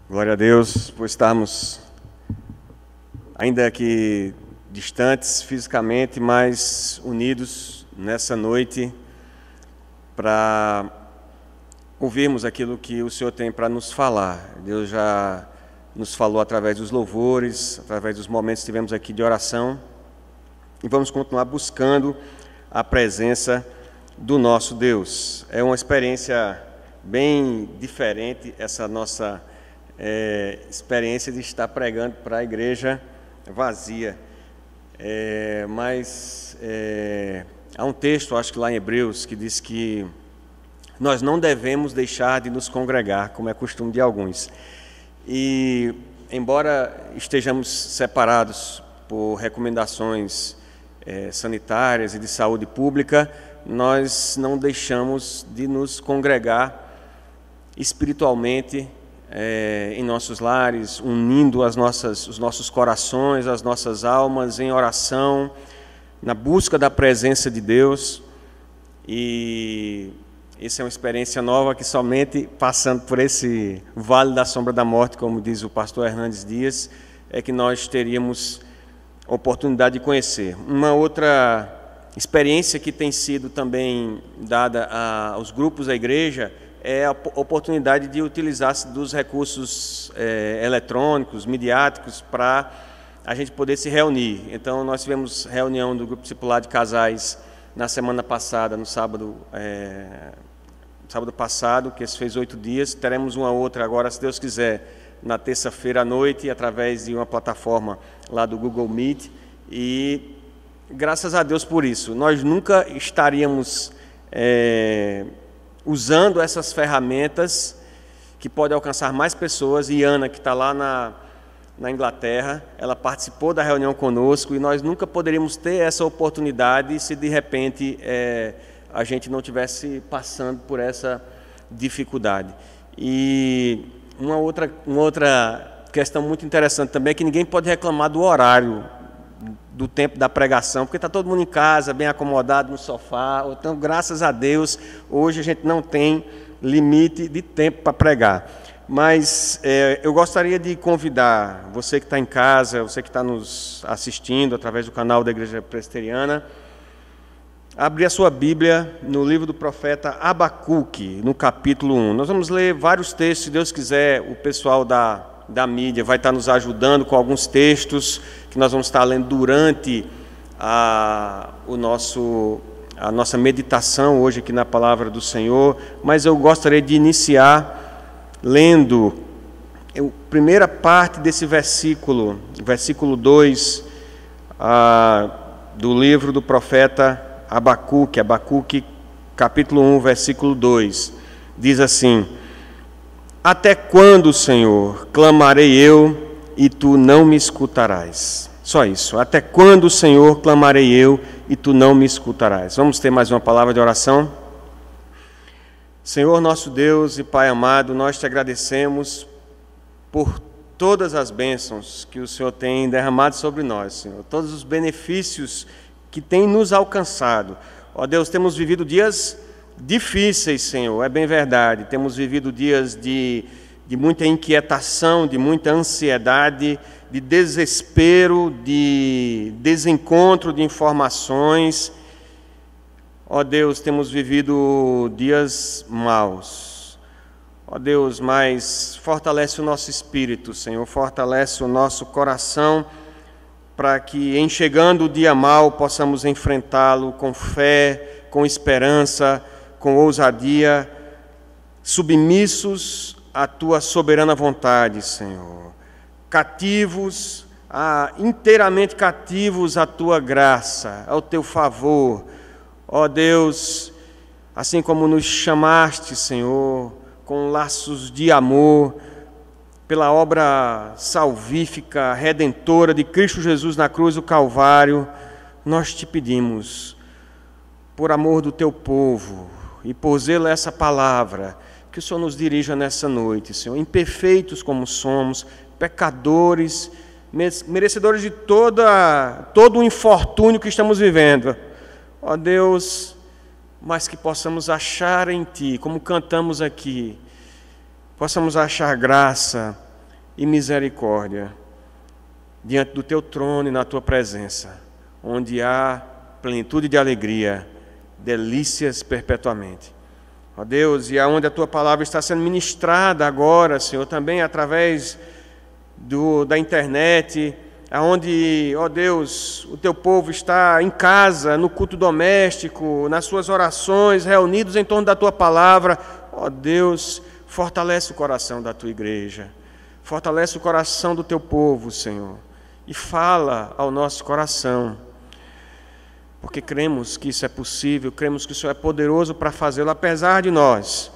Glória a Deus por estarmos ainda aqui distantes fisicamente, mas unidos nessa noite para ouvirmos aquilo que o Senhor tem para nos falar. Deus já nos falou através dos louvores, através dos momentos que tivemos aqui de oração, e vamos continuar buscando a presença do nosso Deus. É uma experiência bem diferente essa nossa experiência de estar pregando para a igreja vazia. Mas há um texto, acho que lá em Hebreus, que diz que nós não devemos deixar de nos congregar, como é costume de alguns. E, embora estejamos separados por recomendações sanitárias e de saúde pública, nós não deixamos de nos congregar espiritualmente em nossos lares, unindo os nossos corações, as nossas almas em oração, na busca da presença de Deus. E essa é uma experiência nova que somente passando por esse vale da sombra da morte, como diz o pastor Hernandes Dias, é que nós teríamos oportunidade de conhecer. Uma outra experiência que tem sido também dada aos grupos da igreja é a oportunidade de utilizar-se dos recursos eletrônicos, midiáticos, para a gente poder se reunir. Então, nós tivemos reunião do Grupo Discipular de Casais na semana passada, no sábado passado, que fez 8 dias. Teremos uma outra agora, se Deus quiser, na terça-feira à noite, através de uma plataforma lá do Google Meet. E graças a Deus por isso. Nós nunca estaríamos usando essas ferramentas que podem alcançar mais pessoas. E Ana, que está lá na Inglaterra, ela participou da reunião conosco, e nós nunca poderíamos ter essa oportunidade se de repente a gente não tivesse passando por essa dificuldade. E uma outra questão muito interessante também é que ninguém pode reclamar do horário do tempo da pregação, porque está todo mundo em casa, bem acomodado no sofá. Então, graças a Deus, hoje a gente não tem limite de tempo para pregar. Mas eu gostaria de convidar você que está em casa, você que está nos assistindo através do canal da Igreja Presbiteriana, a abrir a sua Bíblia no livro do profeta Abacuque, no capítulo 1. Nós vamos ler vários textos, se Deus quiser. O pessoal da mídia vai estar nos ajudando com alguns textos que nós vamos estar lendo durante a nossa meditação hoje aqui na Palavra do Senhor. Mas eu gostaria de iniciar lendo a primeira parte desse versículo 2 do livro do profeta Abacuque, capítulo 1, versículo 2. Diz assim: Até quando, Senhor, clamarei eu e tu não me escutarás? Só isso. Até quando, Senhor, clamarei eu e tu não me escutarás? Vamos ter mais uma palavra de oração? Senhor, nosso Deus e Pai amado, nós te agradecemos por todas as bênçãos que o Senhor tem derramado sobre nós, Senhor. Todos os benefícios que tem nos alcançado. Ó Deus, temos vivido dias difíceis, Senhor, é bem verdade. Temos vivido dias de muita inquietação, de muita ansiedade, de desespero, de desencontro de informações. Ó Deus, temos vivido dias maus. Ó Deus, mas fortalece o nosso espírito, Senhor, fortalece o nosso coração, para que, em chegando o dia mau, possamos enfrentá-lo com fé, com esperança, com ousadia, submissos à Tua soberana vontade, Senhor. Cativos, inteiramente cativos à Tua graça, ao Teu favor. Ó Deus, assim como nos chamaste, Senhor, com laços de amor, pela obra salvífica, redentora de Cristo Jesus na cruz do Calvário, nós te pedimos, por amor do Teu povo e por zelo a essa palavra, que o Senhor nos dirija nessa noite, Senhor, imperfeitos como somos, pecadores, merecedores de todo o infortúnio que estamos vivendo. Ó Deus, mas que possamos achar em Ti, como cantamos aqui, possamos achar graça e misericórdia diante do teu trono e na tua presença, onde há plenitude de alegria, delícias perpetuamente. Ó Deus, e aonde a tua palavra está sendo ministrada agora, Senhor, também através da internet, aonde, ó Deus, o teu povo está em casa, no culto doméstico, nas suas orações, reunidos em torno da tua palavra. Ó Deus, fortalece o coração da tua igreja, fortalece o coração do teu povo, Senhor, e fala ao nosso coração, porque cremos que isso é possível, cremos que o Senhor é poderoso para fazê-lo, apesar de nós,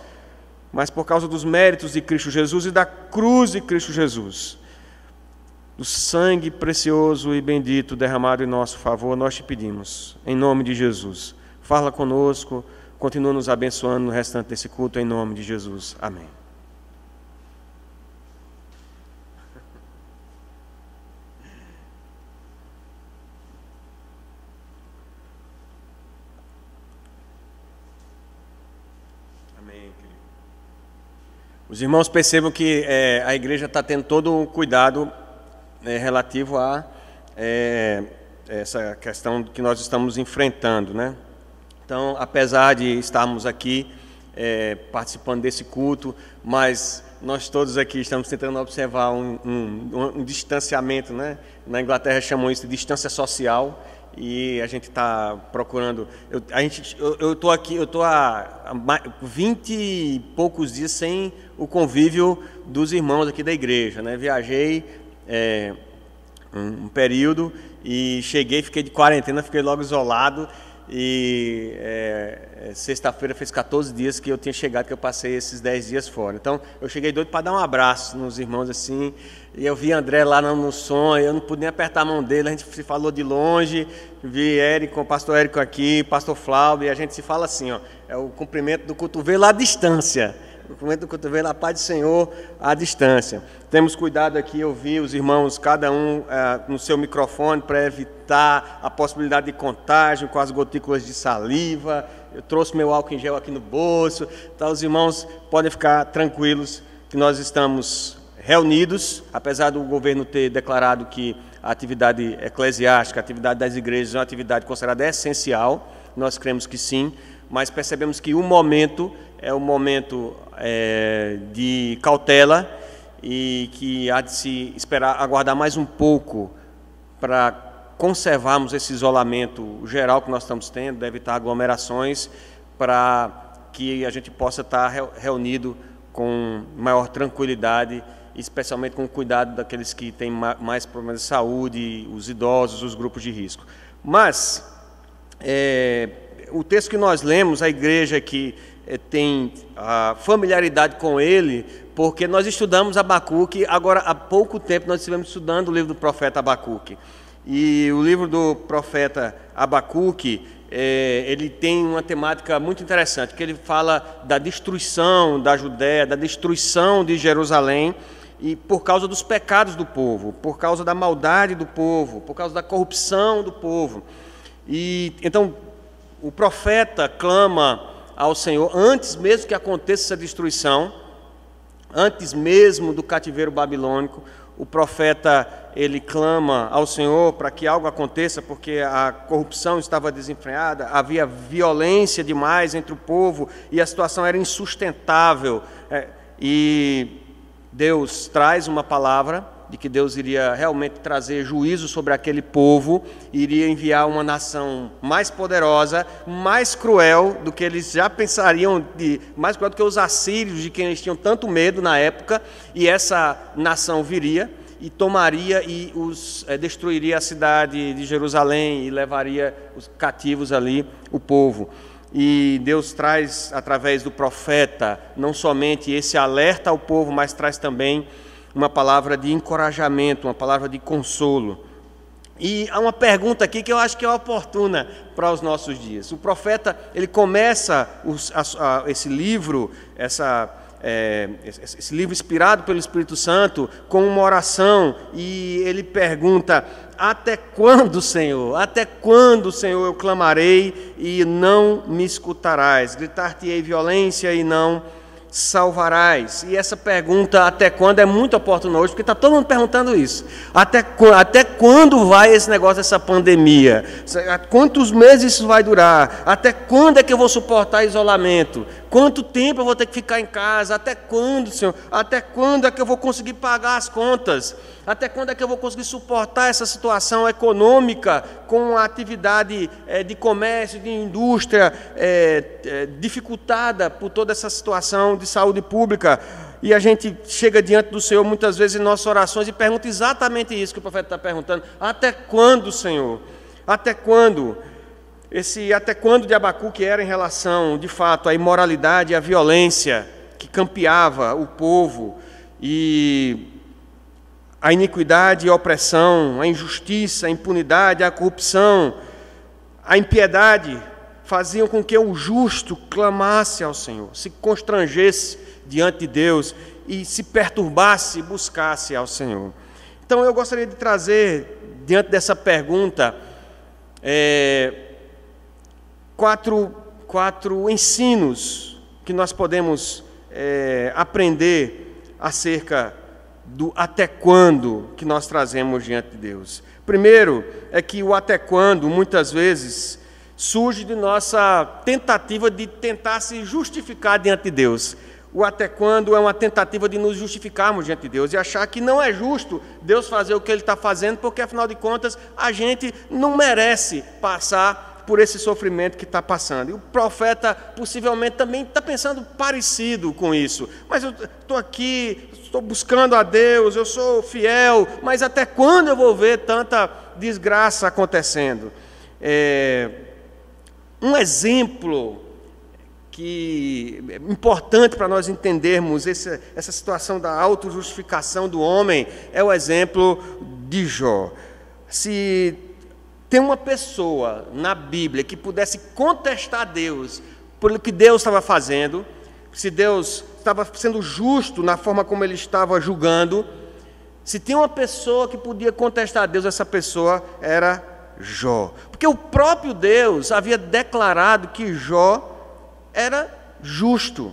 mas por causa dos méritos de Cristo Jesus e da cruz de Cristo Jesus, do sangue precioso e bendito derramado em nosso favor, nós te pedimos, em nome de Jesus. Fala conosco, continua nos abençoando no restante desse culto, em nome de Jesus. Amém. Amém, querido. Os irmãos percebam que a igreja está tendo todo um cuidado relativo a essa questão que nós estamos enfrentando, né? Então, apesar de estarmos aqui participando desse culto, mas nós todos aqui estamos tentando observar um distanciamento, né? Na Inglaterra chamam isso de distância social, e a gente está procurando. Eu estou aqui, eu estou há 20 e poucos dias sem o convívio dos irmãos aqui da igreja, né? Viajei um período e cheguei, fiquei de quarentena, fiquei logo isolado, e sexta-feira fez 14 dias que eu tinha chegado, que eu passei esses 10 dias fora. Então eu cheguei doido para dar um abraço nos irmãos assim, e eu vi André lá no sonho, eu não pude nem apertar a mão dele, a gente se falou de longe, vi Érico, o pastor Érico aqui, pastor Flávio, e a gente se fala assim, ó, é o cumprimento do cotovelo à distância. O cumprimento do cotovelo, a paz do Senhor à distância. Temos cuidado aqui, ouvir os irmãos, cada um no seu microfone, para evitar a possibilidade de contágio com as gotículas de saliva. Eu trouxe meu álcool em gel aqui no bolso. Então, os irmãos podem ficar tranquilos que nós estamos reunidos, apesar do governo ter declarado que a atividade eclesiástica, a atividade das igrejas é uma atividade considerada essencial. Nós cremos que sim, mas percebemos que o momento é um momento de cautela, e que há de se esperar, aguardar mais um pouco para conservarmos esse isolamento geral que nós estamos tendo, deve estar aglomerações, para que a gente possa estar reunido com maior tranquilidade, especialmente com o cuidado daqueles que têm mais problemas de saúde, os idosos, os grupos de risco. Mas o texto que nós lemos, a igreja que tem a familiaridade com ele, porque nós estudamos Abacuque, agora há pouco tempo nós estivemos estudando o livro do profeta Abacuque. E o livro do profeta Abacuque, ele tem uma temática muito interessante, que ele fala da destruição da Judéia, da destruição de Jerusalém, e por causa dos pecados do povo, por causa da maldade do povo, por causa da corrupção do povo. E então o profeta clama ao Senhor, antes mesmo que aconteça essa destruição, antes mesmo do cativeiro babilônico, o profeta, ele clama ao Senhor para que algo aconteça, porque a corrupção estava desenfreada, havia violência demais entre o povo, e a situação era insustentável, e Deus traz uma palavra de que Deus iria realmente trazer juízo sobre aquele povo, iria enviar uma nação mais poderosa, mais cruel do que eles já pensariam, mais cruel do que os assírios, de quem eles tinham tanto medo na época, e essa nação viria e tomaria e destruiria a cidade de Jerusalém e levaria os cativos ali, o povo. E Deus traz, através do profeta, não somente esse alerta ao povo, mas traz também uma palavra de encorajamento, uma palavra de consolo. E há uma pergunta aqui que eu acho que é oportuna para os nossos dias. O profeta, ele começa esse livro, esse livro inspirado pelo Espírito Santo, com uma oração, e ele pergunta: até quando, Senhor? Até quando, Senhor, eu clamarei e não me escutarás? Gritar-te-ei violência e não salvarás. E essa pergunta, até quando, é muito oportuna hoje, porque está todo mundo perguntando isso. Até quando vai esse negócio dessa pandemia? Quantos meses isso vai durar? Até quando é que eu vou suportar isolamento? Quanto tempo eu vou ter que ficar em casa? Até quando, Senhor? Até quando é que eu vou conseguir pagar as contas? Até quando é que eu vou conseguir suportar essa situação econômica com a atividade de comércio, de indústria dificultada por toda essa situação de saúde pública? E a gente chega diante do Senhor muitas vezes em nossas orações e pergunta exatamente isso que o profeta está perguntando. Até quando, Senhor? Até quando? Esse até quando de Abacuque era em relação, de fato, à imoralidade e à violência que campeava o povo, e a iniquidade e a opressão, a injustiça, a impunidade, a corrupção, a impiedade faziam com que o justo clamasse ao Senhor, se constrangesse diante de Deus e se perturbasse e buscasse ao Senhor. Então eu gostaria de trazer, diante dessa pergunta, quatro ensinos que nós podemos aprender acerca do até quando que nós trazemos diante de Deus. Primeiro, é que o até quando, muitas vezes, surge de nossa tentativa de tentar se justificar diante de Deus. O até quando é uma tentativa de nos justificarmos diante de Deus e achar que não é justo Deus fazer o que Ele está fazendo, porque, afinal de contas, a gente não merece passar por esse sofrimento que está passando. E o profeta possivelmente também está pensando parecido com isso. Mas eu estou aqui, estou buscando a Deus, eu sou fiel, mas até quando eu vou ver tanta desgraça acontecendo? Um exemplo importante para nós entendermos essa situação da autojustificação do homem é o exemplo de Jó. Se tem uma pessoa na Bíblia que pudesse contestar Deus pelo que Deus estava fazendo, se Deus estava sendo justo na forma como Ele estava julgando, se tem uma pessoa que podia contestar Deus, essa pessoa era Jó. Porque o próprio Deus havia declarado que Jó era justo.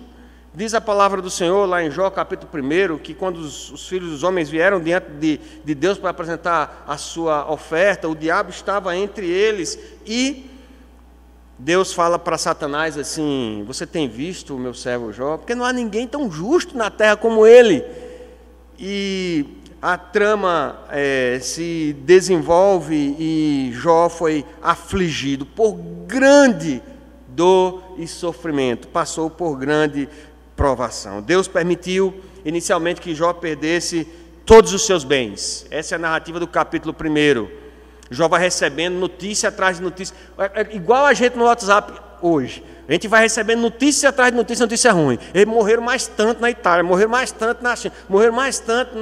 Diz a palavra do Senhor lá em Jó, capítulo 1, que quando os filhos dos homens vieram diante de Deus para apresentar a sua oferta, o diabo estava entre eles e Deus fala para Satanás assim: você tem visto o meu servo Jó? Porque não há ninguém tão justo na terra como ele. E a trama se desenvolve e Jó foi afligido por grande dor e sofrimento, passou por grande provação. Deus permitiu inicialmente que Jó perdesse todos os seus bens. Essa é a narrativa do capítulo 1. Jó vai recebendo notícia atrás de notícia, igual a gente no WhatsApp hoje. A gente vai recebendo notícia atrás de notícia, notícia ruim. Eles morreram mais tanto na Itália, morreram mais tanto na China, morreram mais tanto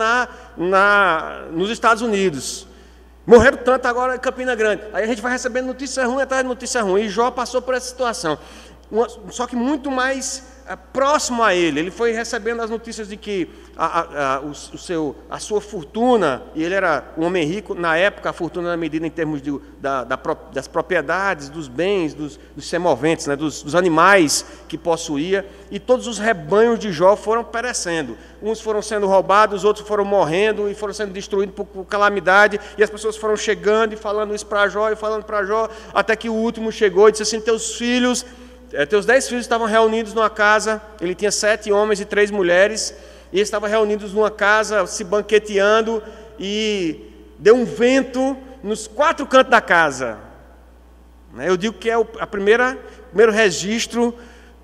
nos Estados Unidos. Morreram tanto agora em Campina Grande. Aí a gente vai recebendo notícia ruim atrás de notícia ruim. E Jó passou por essa situação. Só que muito mais próximo a ele. Ele foi recebendo as notícias de que a sua fortuna, e ele era um homem rico, na época a fortuna era medida em termos das propriedades, dos bens, dos semoventes, né, dos animais que possuía, e todos os rebanhos de Jó foram perecendo. Uns foram sendo roubados, outros foram morrendo e foram sendo destruídos por calamidade, e as pessoas foram chegando e falando isso para Jó, e falando para Jó, até que o último chegou e disse assim: teus 10 filhos estavam reunidos numa casa. Ele tinha 7 homens e 3 mulheres, e eles estavam reunidos numa casa, se banqueteando, e deu um vento nos 4 cantos da casa. Eu digo que é o primeiro registro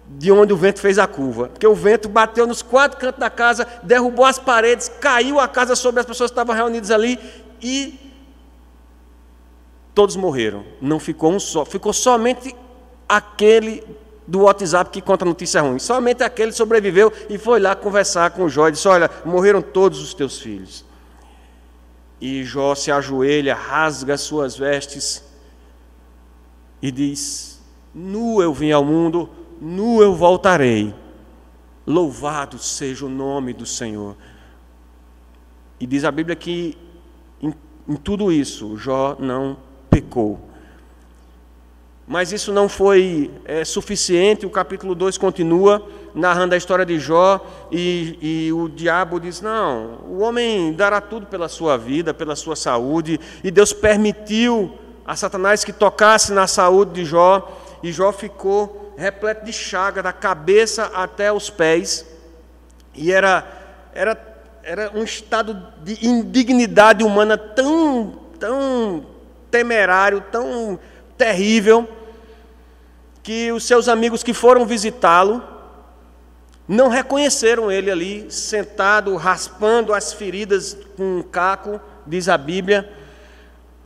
de onde o vento fez a curva, porque o vento bateu nos 4 cantos da casa, derrubou as paredes, caiu a casa sobre as pessoas que estavam reunidas ali, e todos morreram. Não ficou um só, ficou somente aquele do WhatsApp que conta notícia ruim. Somente aquele sobreviveu e foi lá conversar com Jó e disse: olha, morreram todos os teus filhos. E Jó se ajoelha, rasga as suas vestes e diz: nu eu vim ao mundo, nu eu voltarei. Louvado seja o nome do Senhor. E diz a Bíblia que em tudo isso Jó não pecou. Mas isso não foi suficiente. O capítulo 2 continua narrando a história de Jó, e o diabo diz, não, o homem dará tudo pela sua vida, pela sua saúde, e Deus permitiu a Satanás que tocasse na saúde de Jó, e Jó ficou repleto de chaga, da cabeça até os pés, e era um estado de indignidade humana tão temerário, tão terrível, que os seus amigos que foram visitá-lo não reconheceram ele ali, sentado, raspando as feridas com um caco, diz a Bíblia,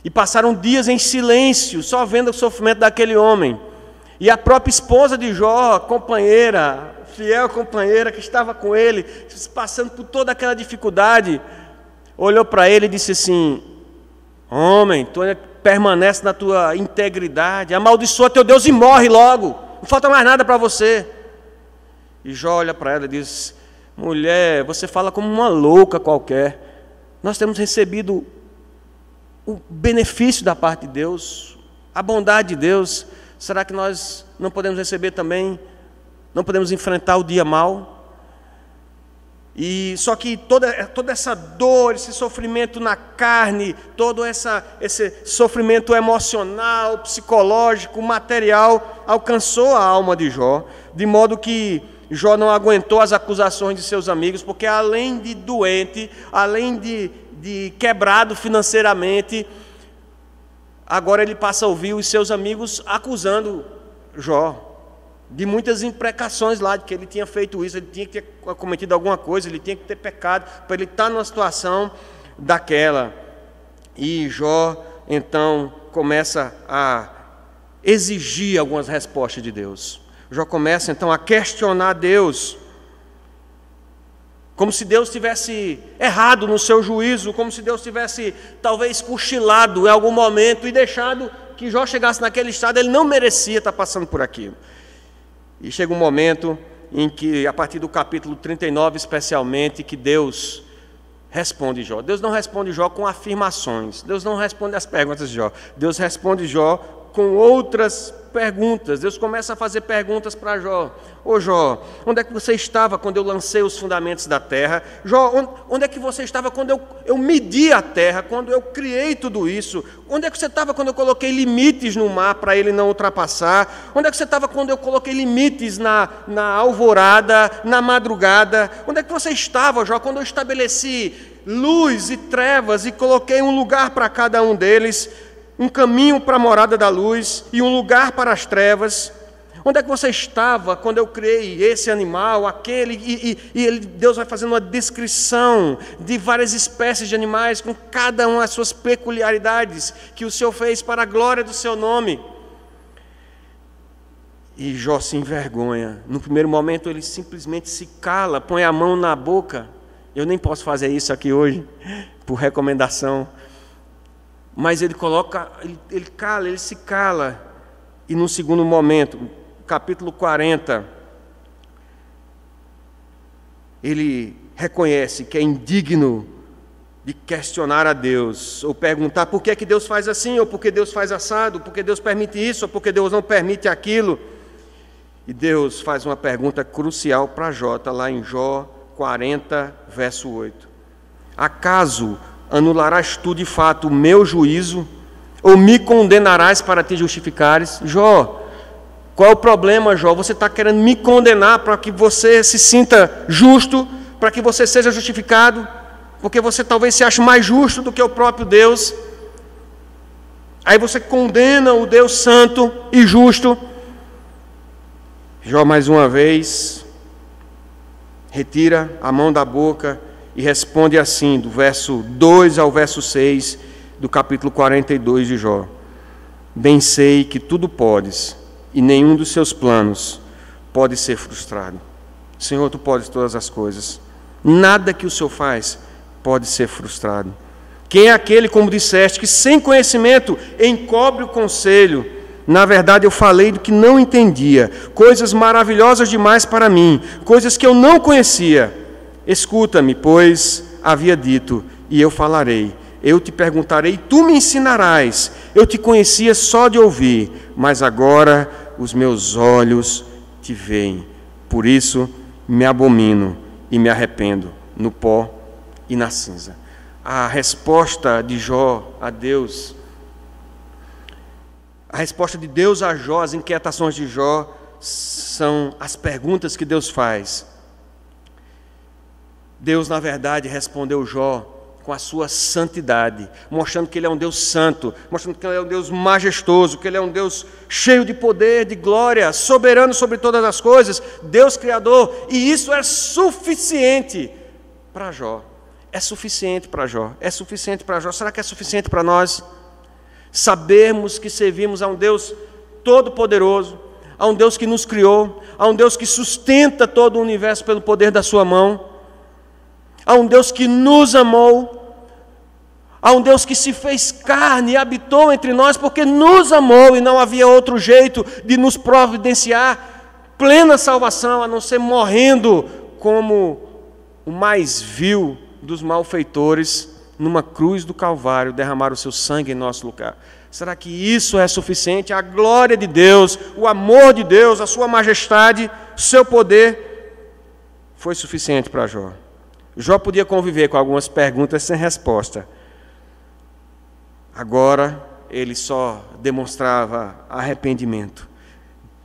e passaram dias em silêncio, só vendo o sofrimento daquele homem. E a própria esposa de Jó, companheira, fiel companheira que estava com ele, passando por toda aquela dificuldade, olhou para ele e disse assim, homem, tu permanece na tua integridade, amaldiçoa teu Deus e morre logo, não falta mais nada para você. E Jó olha para ela e diz, mulher, você fala como uma louca qualquer, nós temos recebido o benefício da parte de Deus, a bondade de Deus, será que nós não podemos receber também, não podemos enfrentar o dia mau? E só que toda essa dor, esse sofrimento na carne, todo esse sofrimento emocional, psicológico, material, alcançou a alma de Jó, de modo que Jó não aguentou as acusações de seus amigos, porque além de doente, além de quebrado financeiramente, agora ele passa a ouvir os seus amigos acusando Jó de muitas imprecações lá, de que ele tinha feito isso, ele tinha que ter cometido alguma coisa, ele tinha que ter pecado, para ele estar numa situação daquela. E Jó, então, começa a exigir algumas respostas de Deus. Jó começa, então, a questionar Deus, como se Deus tivesse errado no seu juízo, como se Deus tivesse, talvez, cochilado em algum momento e deixado que Jó chegasse naquele estado, ele não merecia estar passando por aquilo. E chega um momento em que, a partir do capítulo 39 especialmente, que Deus responde Jó. Deus não responde Jó com afirmações, Deus não responde as perguntas de Jó, Deus responde Jó com outras perguntas. Deus começa a fazer perguntas para Jó. Ô Jó, onde é que você estava quando eu lancei os fundamentos da terra? Jó, onde é que você estava quando eu medi a terra, quando eu criei tudo isso? Onde é que você estava quando eu coloquei limites no mar para ele não ultrapassar? Onde é que você estava quando eu coloquei limites na alvorada, na madrugada? Onde é que você estava, Jó, quando eu estabeleci luz e trevas e coloquei um lugar para cada um deles, um caminho para a morada da luz e um lugar para as trevas? Onde é que você estava quando eu criei esse animal, aquele? Deus vai fazendo uma descrição de várias espécies de animais, com cada uma as suas peculiaridades, que o Senhor fez para a glória do seu nome. E Jó se envergonha. No primeiro momento ele simplesmente se cala, põe a mão na boca. Eu nem posso fazer isso aqui hoje, por recomendação. Mas ele ele se cala, e no segundo momento, capítulo 40, ele reconhece que é indigno de questionar a Deus, ou perguntar por que é que Deus faz assim, ou por que Deus faz assado, por que Deus permite isso, ou por que Deus não permite aquilo. E Deus faz uma pergunta crucial para Jó, está lá em Jó 40, verso 8. Acaso anularás tu de fato o meu juízo, ou me condenarás para te justificares? Jó, qual é o problema, Jó? Você está querendo me condenar para que você se sinta justo, para que você seja justificado, porque você talvez se ache mais justo do que o próprio Deus. Aí você condena o Deus santo e justo. Jó, mais uma vez, retira a mão da boca e responde assim, do verso 2 ao verso 6 do capítulo 42 de Jó. Bem sei que tudo podes, e nenhum dos seus planos pode ser frustrado. Senhor, tu podes todas as coisas. Nada que o Senhor faz pode ser frustrado. Quem é aquele, como disseste, que sem conhecimento encobre o conselho? Na verdade, eu falei do que não entendia, coisas maravilhosas demais para mim, coisas que eu não conhecia. Escuta-me, pois havia dito, e eu falarei. Eu te perguntarei, tu me ensinarás. Eu te conhecia só de ouvir, mas agora os meus olhos te veem. Por isso, me abomino e me arrependo no pó e na cinza. A resposta de Jó a Deus, a resposta de Deus a Jó, as inquietações de Jó, são as perguntas que Deus faz. Deus, na verdade, respondeu Jó com a sua santidade, mostrando que Ele é um Deus santo, mostrando que Ele é um Deus majestoso, que Ele é um Deus cheio de poder, de glória, soberano sobre todas as coisas, Deus Criador, e isso é suficiente para Jó. É suficiente para Jó. É suficiente para Jó. Será que é suficiente para nós? Sabermos que servimos a um Deus todo-poderoso, a um Deus que nos criou, a um Deus que sustenta todo o universo pelo poder da sua mão, a um Deus que nos amou, a um Deus que se fez carne e habitou entre nós porque nos amou e não havia outro jeito de nos providenciar plena salvação a não ser morrendo como o mais vil dos malfeitores numa cruz do Calvário, derramar o seu sangue em nosso lugar. Será que isso é suficiente? A glória de Deus, o amor de Deus, a sua majestade, o seu poder foi suficiente para Jó. Jó podia conviver com algumas perguntas sem resposta. Agora ele só demonstrava arrependimento.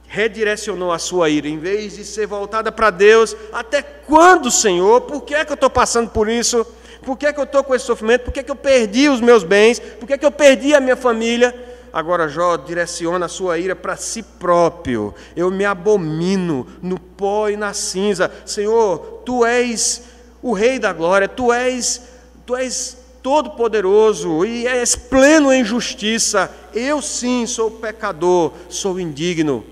Redirecionou a sua ira, em vez de ser voltada para Deus. Até quando, Senhor? Por que é que eu estou passando por isso? Por que é que eu estou com esse sofrimento? Por que é que eu perdi os meus bens? Por que é que eu perdi a minha família? Agora Jó direciona a sua ira para si próprio. Eu me abomino no pó e na cinza. Senhor, Tu és o Rei da glória, Tu és todo-poderoso e és pleno em justiça. Eu sim sou pecador, sou indigno.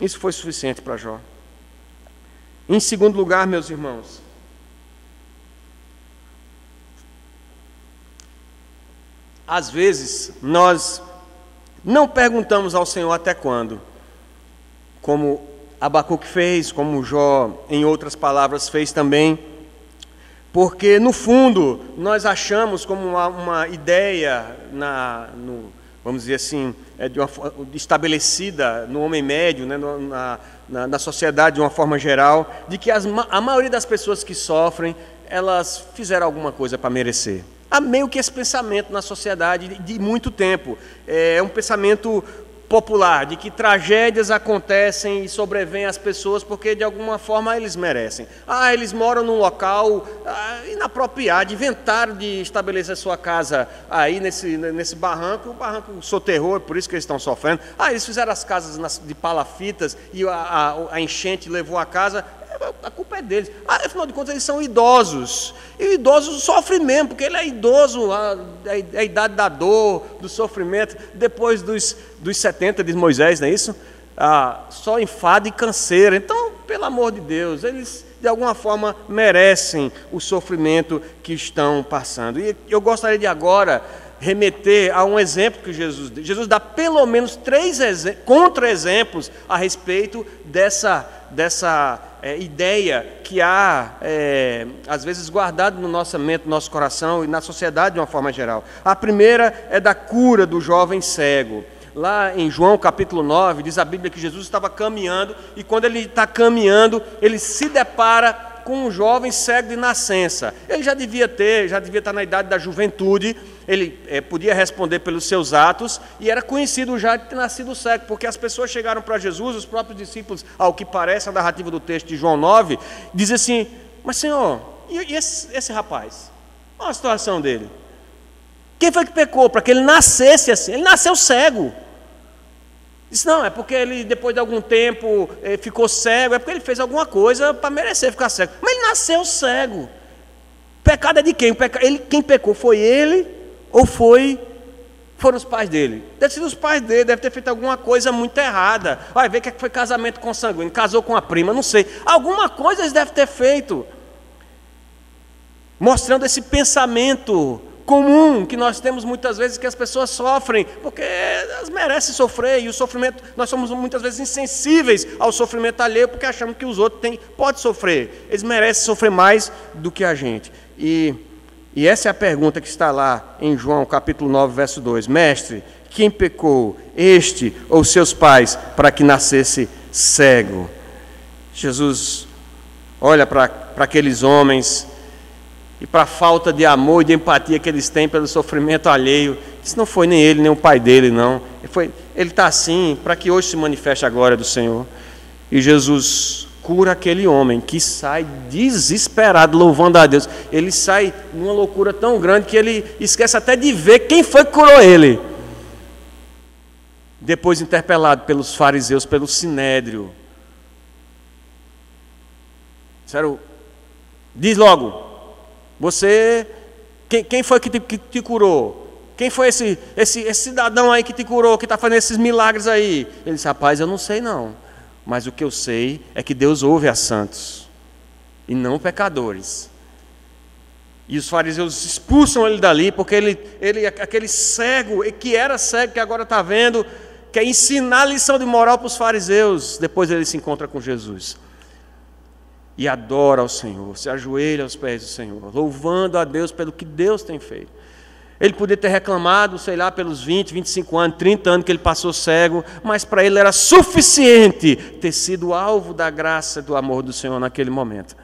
Isso foi suficiente para Jó. Em segundo lugar, meus irmãos, às vezes nós não perguntamos ao Senhor até quando, como Abacuque fez, como Jó, em outras palavras, fez também, porque no fundo nós achamos como uma ideia vamos dizer assim, estabelecida no homem médio, né, na sociedade de uma forma geral, de que a maioria das pessoas que sofrem, elas fizeram alguma coisa para merecer. Há meio que esse pensamento na sociedade de muito tempo. É um pensamento popular, de que tragédias acontecem e sobrevêm às pessoas porque de alguma forma eles merecem. Eles moram num local inapropriado, inventaram de estabelecer sua casa aí nesse barranco, o barranco soterrou, é por isso que eles estão sofrendo. Eles fizeram as casas de palafitas e a enchente levou a casa. A culpa é deles. Afinal de contas, eles são idosos. E o idoso sofre mesmo, porque ele é idoso, é a idade da dor, do sofrimento. Depois dos 70, diz Moisés, não é isso? Só enfado e canseira. Então, pelo amor de Deus, eles de alguma forma merecem o sofrimento que estão passando. E eu gostaria de agora remeter a um exemplo que Jesus dá pelo menos 3 contra-exemplos a respeito dessa ideia que há, às vezes, guardado no nosso mente, no nosso coração e na sociedade de uma forma geral. A primeira é da cura do jovem cego. Lá em João capítulo 9, diz a Bíblia que Jesus estava caminhando e quando ele está caminhando, ele se depara com um jovem cego de nascença. Ele já devia estar na idade da juventude, ele podia responder pelos seus atos e era conhecido já de ter nascido cego, porque as pessoas chegaram para Jesus, os próprios discípulos, ao que parece a narrativa do texto de João 9, dizem assim: mas Senhor, e esse rapaz? Qual a situação dele? Quem foi que pecou para que ele nascesse assim? Ele nasceu cego. Disse, não, é porque ele depois de algum tempo ficou cego, é porque ele fez alguma coisa para merecer ficar cego. Mas ele nasceu cego. Pecado é de quem? Quem pecou foi ele ou foram os pais dele? Deve ser os pais dele, deve ter feito alguma coisa muito errada. Vai ver que foi casamento consanguíneo, casou com a prima, não sei. Alguma coisa eles devem ter feito. Mostrando esse pensamento comum que nós temos muitas vezes, que as pessoas sofrem, porque elas merecem sofrer, e o sofrimento, nós somos muitas vezes insensíveis ao sofrimento alheio, porque achamos que os outros podem sofrer, eles merecem sofrer mais do que a gente. E essa é a pergunta que está lá em João capítulo 9, verso 2. Mestre, quem pecou, este ou seus pais, para que nascesse cego? Jesus olha para aqueles homens e para a falta de amor e de empatia que eles têm pelo sofrimento alheio. Isso não foi nem ele, nem o pai dele, não. Ele está assim para que hoje se manifeste a glória do Senhor. E Jesus cura aquele homem que sai desesperado, louvando a Deus. Ele sai numa loucura tão grande que ele esquece até de ver quem foi que curou ele. Depois interpelado pelos fariseus, pelo sinédrio. Disseram, diz logo, quem foi que te curou? Quem foi esse cidadão aí que te curou, que está fazendo esses milagres aí? Ele disse, rapaz, eu não sei não. Mas o que eu sei é que Deus ouve a santos, e não pecadores. E os fariseus expulsam ele dali, porque aquele cego, que era cego, que agora está vendo, quer ensinar lição de moral para os fariseus. Depois ele se encontra com Jesus. E adora ao Senhor, se ajoelha aos pés do Senhor, louvando a Deus pelo que Deus tem feito. Ele podia ter reclamado, sei lá, pelos 20, 25 anos, 30 anos que ele passou cego, mas para ele era suficiente ter sido alvo da graça e do amor do Senhor naquele momento.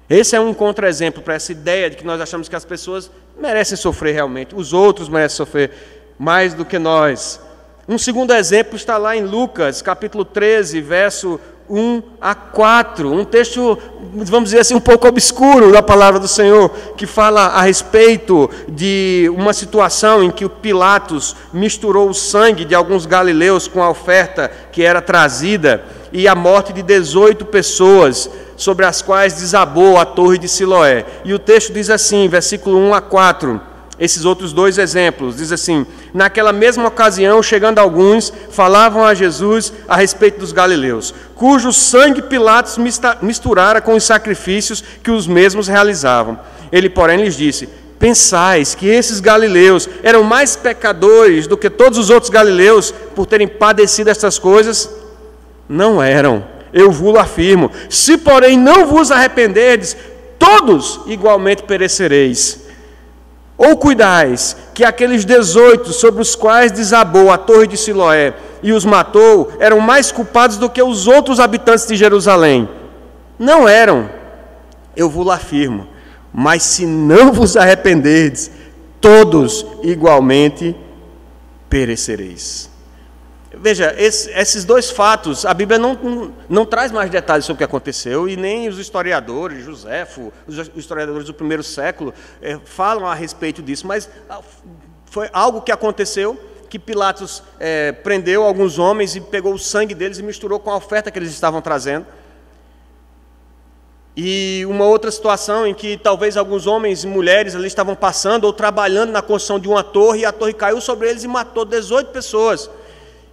Esse é um contra-exemplo para essa ideia de que nós achamos que as pessoas merecem sofrer realmente, os outros merecem sofrer mais do que nós. Um segundo exemplo está lá em Lucas, capítulo 13, verso 1 a 4, um texto, vamos dizer assim, um pouco obscuro da palavra do Senhor, que fala a respeito de uma situação em que o Pilatos misturou o sangue de alguns galileus com a oferta que era trazida, e a morte de 18 pessoas, sobre as quais desabou a torre de Siloé. E o texto diz assim, versículo 1 a 4, esses outros dois exemplos, diz assim, naquela mesma ocasião, chegando alguns, falavam a Jesus a respeito dos galileus, cujo sangue Pilatos misturara com os sacrifícios que os mesmos realizavam. Ele, porém, lhes disse, pensais que esses galileus eram mais pecadores do que todos os outros galileus por terem padecido estas coisas? Não eram, eu vos afirmo. Se, porém, não vos arrependerdes, todos igualmente perecereis. Ou cuidais que aqueles 18 sobre os quais desabou a torre de Siloé e os matou, eram mais culpados do que os outros habitantes de Jerusalém? Não eram, eu vos afirmo. Mas se não vos arrependerdes, todos igualmente perecereis. Veja, esses dois fatos, a Bíblia não traz mais detalhes sobre o que aconteceu, e nem os historiadores, Joséfo, os historiadores do primeiro século, falam a respeito disso, mas foi algo que aconteceu, que Pilatos prendeu alguns homens e pegou o sangue deles e misturou com a oferta que eles estavam trazendo. E uma outra situação em que talvez alguns homens e mulheres ali estavam passando ou trabalhando na construção de uma torre, e a torre caiu sobre eles e matou 18 pessoas.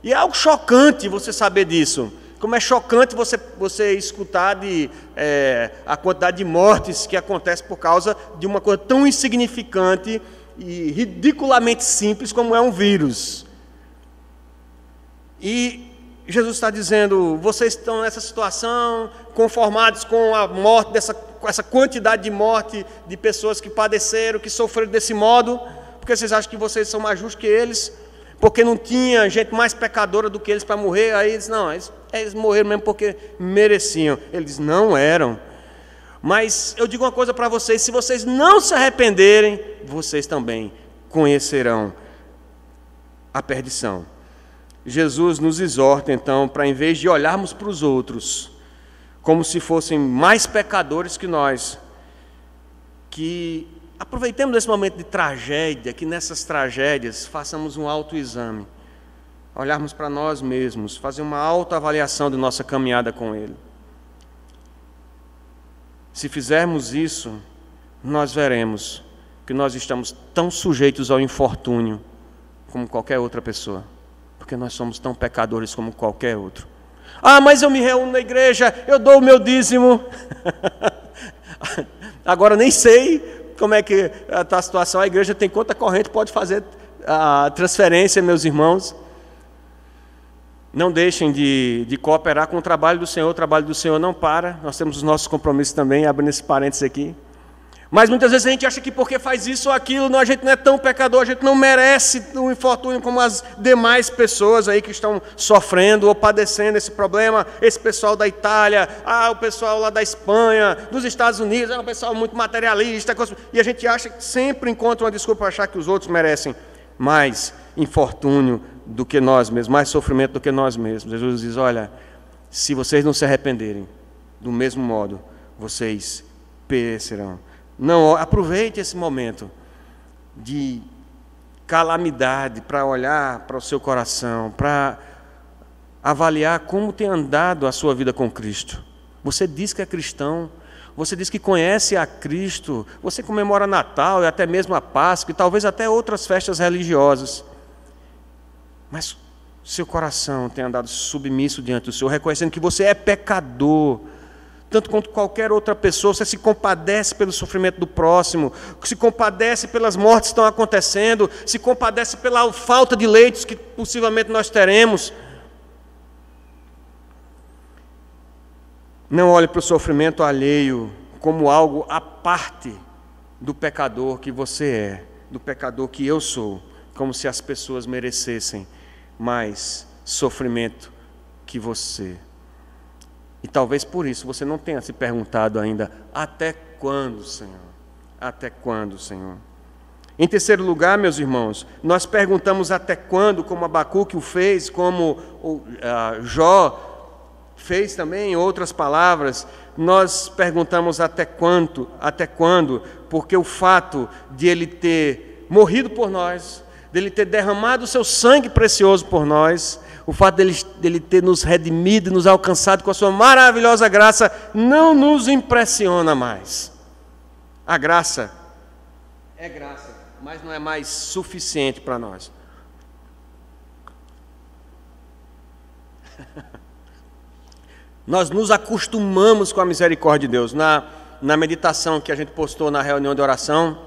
E é algo chocante você saber disso. Como é chocante você escutar a quantidade de mortes que acontece por causa de uma coisa tão insignificante e ridiculamente simples como é um vírus. E Jesus está dizendo, vocês estão nessa situação, conformados com a morte, com essa quantidade de morte de pessoas que padeceram, que sofreram desse modo, porque vocês acham que vocês são mais justos que eles? Porque não tinha gente mais pecadora do que eles para morrer? Aí eles, não, eles morreram mesmo porque mereciam. Eles não eram. Mas eu digo uma coisa para vocês, se vocês não se arrependerem, vocês também conhecerão a perdição. Jesus nos exorta, então, para em vez de olharmos para os outros como se fossem mais pecadores que nós, que aproveitemos esse momento de tragédia, que nessas tragédias façamos um autoexame, olharmos para nós mesmos, fazer uma autoavaliação de nossa caminhada com Ele. Se fizermos isso, nós veremos que nós estamos tão sujeitos ao infortúnio como qualquer outra pessoa, porque nós somos tão pecadores como qualquer outro. Ah, mas eu me reúno na igreja, eu dou o meu dízimo. Agora nem sei como é que está a situação, a igreja tem conta corrente, pode fazer a transferência, meus irmãos. Não deixem de cooperar com o trabalho do Senhor não para, nós temos os nossos compromissos também, abrindo esse parênteses aqui. Mas muitas vezes a gente acha que porque faz isso ou aquilo, a gente não é tão pecador, a gente não merece o infortúnio como as demais pessoas aí que estão sofrendo ou padecendo esse problema. Esse pessoal da Itália, o pessoal lá da Espanha, dos Estados Unidos, é um pessoal muito materialista. E a gente acha que sempre encontra uma desculpa para achar que os outros merecem mais infortúnio do que nós mesmos, mais sofrimento do que nós mesmos. Jesus diz, olha, se vocês não se arrependerem, do mesmo modo, vocês perecerão. Não, aproveite esse momento de calamidade para olhar para o seu coração, para avaliar como tem andado a sua vida com Cristo. Você diz que é cristão, você diz que conhece a Cristo, você comemora Natal e até mesmo a Páscoa e talvez até outras festas religiosas. Mas seu coração tem andado submisso diante do Senhor, reconhecendo que você é pecador, tanto quanto qualquer outra pessoa. Você se compadece pelo sofrimento do próximo, se compadece pelas mortes que estão acontecendo, se compadece pela falta de leitos que possivelmente nós teremos. Não olhe para o sofrimento alheio como algo à parte do pecador que você é, do pecador que eu sou, como se as pessoas merecessem mais sofrimento que você. E talvez por isso você não tenha se perguntado ainda, até quando, Senhor? Até quando, Senhor? Em terceiro lugar, meus irmãos, nós perguntamos até quando, como Abacuque o fez, como Jó fez também, em outras palavras, nós perguntamos até quando, porque o fato de Ele ter morrido por nós, dele ter derramado o seu sangue precioso por nós, o fato dele ter nos redimido e nos alcançado com a sua maravilhosa graça, não nos impressiona mais. A graça é graça, mas não é mais suficiente para nós. Nós nos acostumamos com a misericórdia de Deus. Na meditação que a gente postou na reunião de oração,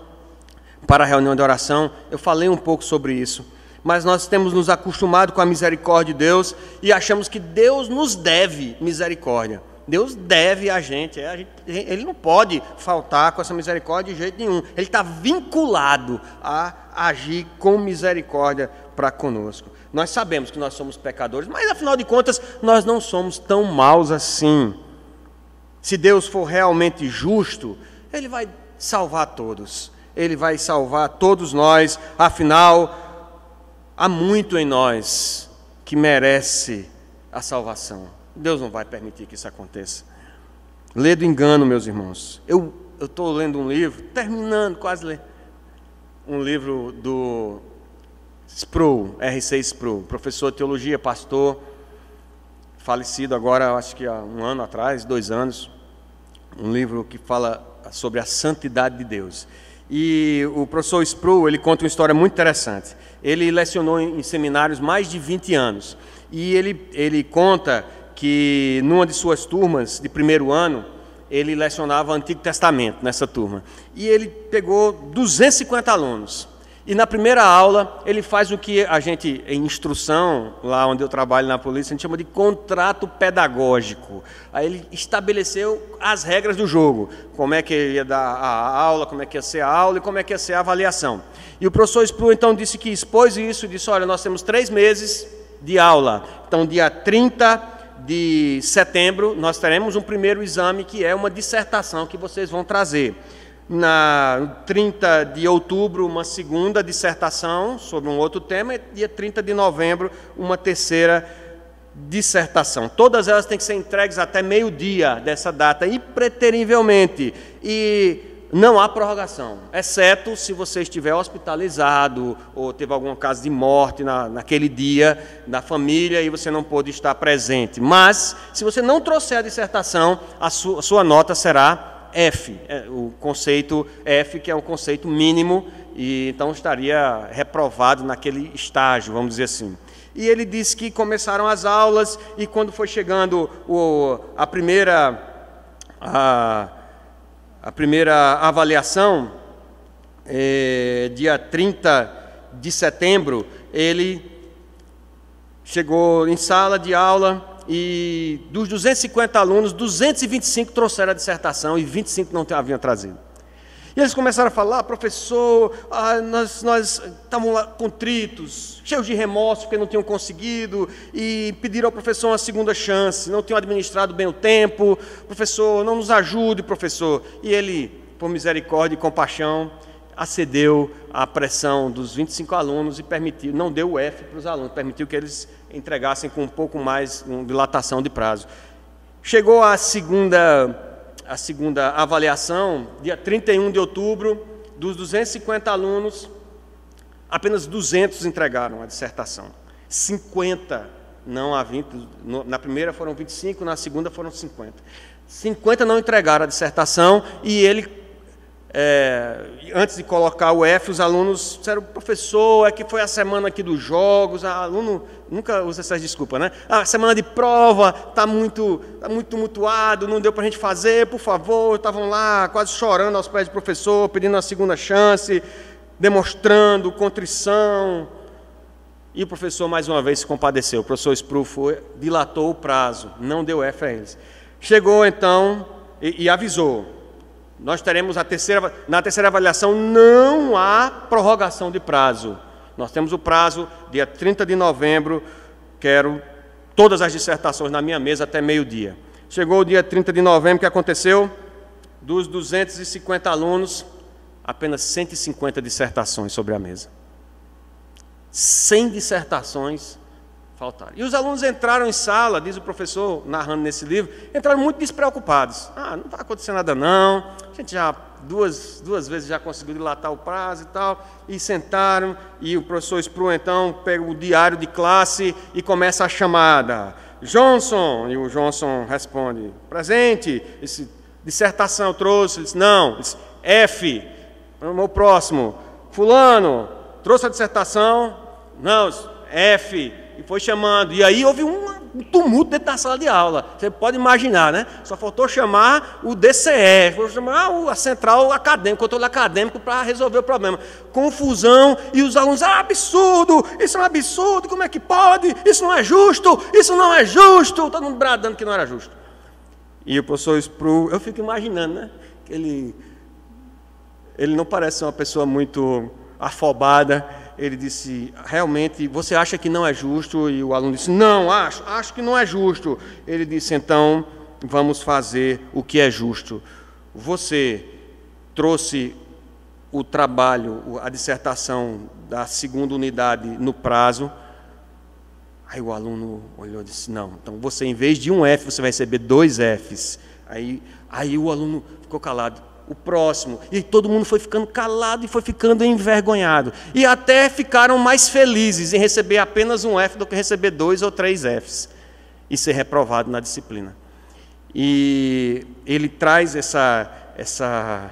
para a reunião de oração, eu falei um pouco sobre isso. Mas nós temos nos acostumado com a misericórdia de Deus e achamos que Deus nos deve misericórdia. Deus deve a gente. Ele não pode faltar com essa misericórdia de jeito nenhum. Ele está vinculado a agir com misericórdia para conosco. Nós sabemos que nós somos pecadores, mas afinal de contas nós não somos tão maus assim. Se Deus for realmente justo, Ele vai salvar todos. Ele vai salvar todos nós, afinal, há muito em nós que merece a salvação. Deus não vai permitir que isso aconteça. Lê do engano, meus irmãos. Eu estou lendo um livro, terminando, quase ler, um livro do Sproul, R.C. Sproul, professor de teologia, pastor, falecido agora, acho que há 1 ano atrás, 2 anos, um livro que fala sobre a santidade de Deus. E o professor Sproul, ele conta uma história muito interessante. Ele lecionou em seminários mais de 20 anos. E ele conta que numa de suas turmas de primeiro ano, ele lecionava o Antigo Testamento nessa turma. E ele pegou 250 alunos. E na primeira aula, ele faz o que a gente, em instrução, lá onde eu trabalho na polícia, a gente chama de contrato pedagógico. Aí ele estabeleceu as regras do jogo, como é que ia dar a aula, como é que ia ser a aula e como é que ia ser a avaliação. E o professor Sproul, então, disse que expôs isso, disse, olha, nós temos 3 meses de aula. Então, dia 30 de setembro, nós teremos um primeiro exame, que é uma dissertação que vocês vão trazer. Na 30 de outubro, uma segunda dissertação sobre um outro tema, e dia 30 de novembro, uma terceira dissertação. Todas elas têm que ser entregues até meio-dia dessa data, impreterivelmente. E não há prorrogação, exceto se você estiver hospitalizado ou teve algum caso de morte naquele dia da família e você não pôde estar presente. Mas, se você não trouxer a dissertação, a sua nota será F, o conceito F, que é um conceito mínimo, e então estaria reprovado naquele estágio, vamos dizer assim. E ele disse que começaram as aulas, e quando foi chegando a primeira avaliação, dia 30 de setembro, ele chegou em sala de aula, e dos 250 alunos, 225 trouxeram a dissertação e 25 não haviam trazido. E eles começaram a falar: professor, nós estávamos lá contritos, cheios de remorso porque não tinham conseguido, e pediram ao professor uma segunda chance, não tinham administrado bem o tempo. Professor, não nos ajude, professor. E ele, por misericórdia e compaixão, acedeu à pressão dos 25 alunos e permitiu, não deu o F para os alunos, permitiu que eles entregassem com um pouco mais de dilatação de prazo. Chegou a segunda avaliação, dia 31 de outubro, dos 250 alunos, apenas 200 entregaram a dissertação. 50, não há 20, na primeira foram 25, na segunda foram 50. 50 não entregaram a dissertação e ele, antes de colocar o F, os alunos disseram: professor, é que foi a semana aqui dos jogos, aluno nunca usa essas desculpas, né? A semana de prova está muito tumultuado, não deu para a gente fazer, por favor. Estavam lá quase chorando aos pés do professor, pedindo uma segunda chance, demonstrando contrição. E o professor mais uma vez se compadeceu. O professor Spru dilatou o prazo, não deu F a eles. Chegou então e avisou: nós teremos na terceira avaliação não há prorrogação de prazo. Nós temos o prazo, dia 30 de novembro, quero todas as dissertações na minha mesa até meio-dia. Chegou o dia 30 de novembro, o que aconteceu? Dos 250 alunos, apenas 150 dissertações sobre a mesa. 100 dissertações faltaram. E os alunos entraram em sala, diz o professor, narrando nesse livro, entraram muito despreocupados. Não vai acontecer nada não, a gente já duas vezes já conseguiu dilatar o prazo e tal, e sentaram, e o professor Spru então pega o diário de classe e começa a chamada. Johnson, e o Johnson responde: presente. Dissertação eu trouxe? Ele disse: não. Ele disse: F. O próximo: fulano, trouxe a dissertação? Não. F. E foi chamando, e aí houve um tumulto dentro da sala de aula. Você pode imaginar, né? Só faltou chamar o DCE, faltou chamar a central acadêmica, o controle acadêmico para resolver o problema. Confusão, e os alunos: absurdo, isso é um absurdo, como é que pode? Isso não é justo, isso não é justo. Todo mundo bradando que não era justo. E o professor Spru, eu fico imaginando, né? Que ele não parece uma pessoa muito afobada. Ele disse: realmente, você acha que não é justo? E o aluno disse: não, acho que não é justo. Ele disse: então, vamos fazer o que é justo. Você trouxe o trabalho, a dissertação da segunda unidade no prazo. Aí o aluno olhou e disse: não, então você, em vez de um F, você vai receber 2 Fs. Aí o aluno ficou calado. O próximo, e todo mundo foi ficando calado e foi ficando envergonhado, e até ficaram mais felizes em receber apenas um F do que receber 2 ou 3 Fs e ser reprovado na disciplina. E ele traz essa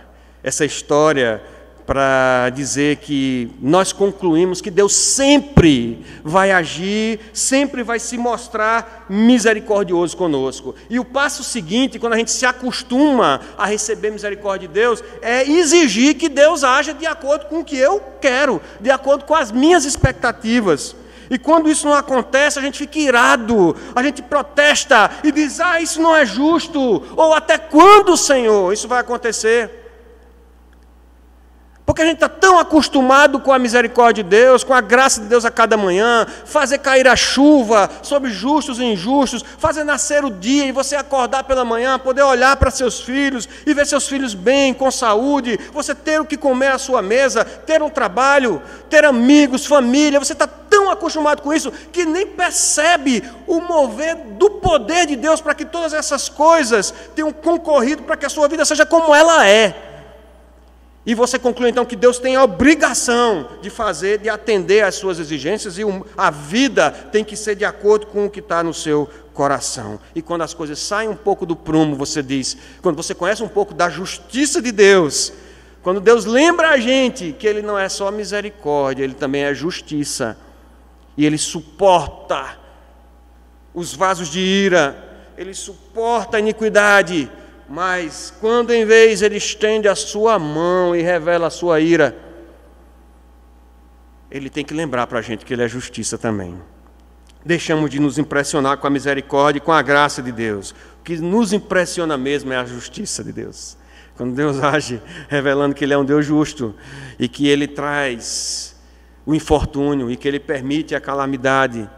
história para dizer que nós concluímos que Deus sempre vai agir, sempre vai se mostrar misericordioso conosco. E o passo seguinte, quando a gente se acostuma a receber misericórdia de Deus, é exigir que Deus haja de acordo com o que eu quero, de acordo com as minhas expectativas. E quando isso não acontece, a gente fica irado, a gente protesta e diz: isso não é justo, ou até quando, Senhor, isso vai acontecer? Porque a gente está tão acostumado com a misericórdia de Deus, com a graça de Deus a cada manhã, fazer cair a chuva sobre justos e injustos, fazer nascer o dia e você acordar pela manhã, poder olhar para seus filhos e ver seus filhos bem, com saúde, você ter o que comer à sua mesa, ter um trabalho, ter amigos, família. Você está tão acostumado com isso que nem percebe o mover do poder de Deus para que todas essas coisas tenham concorrido para que a sua vida seja como ela é. E você conclui então que Deus tem a obrigação de atender às suas exigências, e a vida tem que ser de acordo com o que está no seu coração. E quando as coisas saem um pouco do prumo, você diz, quando você conhece um pouco da justiça de Deus, quando Deus lembra a gente que Ele não é só misericórdia, Ele também é justiça, e Ele suporta os vasos de ira, Ele suporta a iniquidade. Mas quando em vez Ele estende a sua mão e revela a sua ira, Ele tem que lembrar para a gente que Ele é justiça também. Deixamos de nos impressionar com a misericórdia e com a graça de Deus. O que nos impressiona mesmo é a justiça de Deus. Quando Deus age revelando que Ele é um Deus justo e que Ele traz o infortúnio e que Ele permite a calamidade,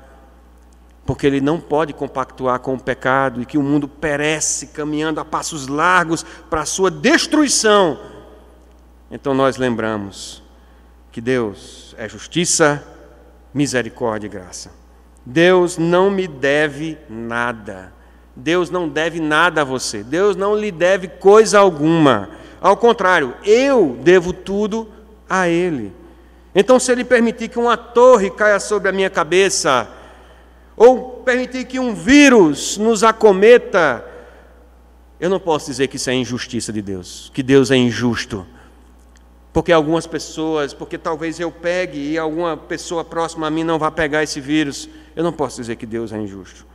porque Ele não pode compactuar com o pecado e que o mundo perece caminhando a passos largos para a sua destruição. Então nós lembramos que Deus é justiça, misericórdia e graça. Deus não me deve nada. Deus não deve nada a você. Deus não lhe deve coisa alguma. Ao contrário, eu devo tudo a Ele. Então, se Ele permitir que uma torre caia sobre a minha cabeça, ou permitir que um vírus nos acometa, eu não posso dizer que isso é injustiça de Deus, que Deus é injusto. Porque algumas pessoas, porque talvez eu pegue e alguma pessoa próxima a mim não vá pegar esse vírus, eu não posso dizer que Deus é injusto.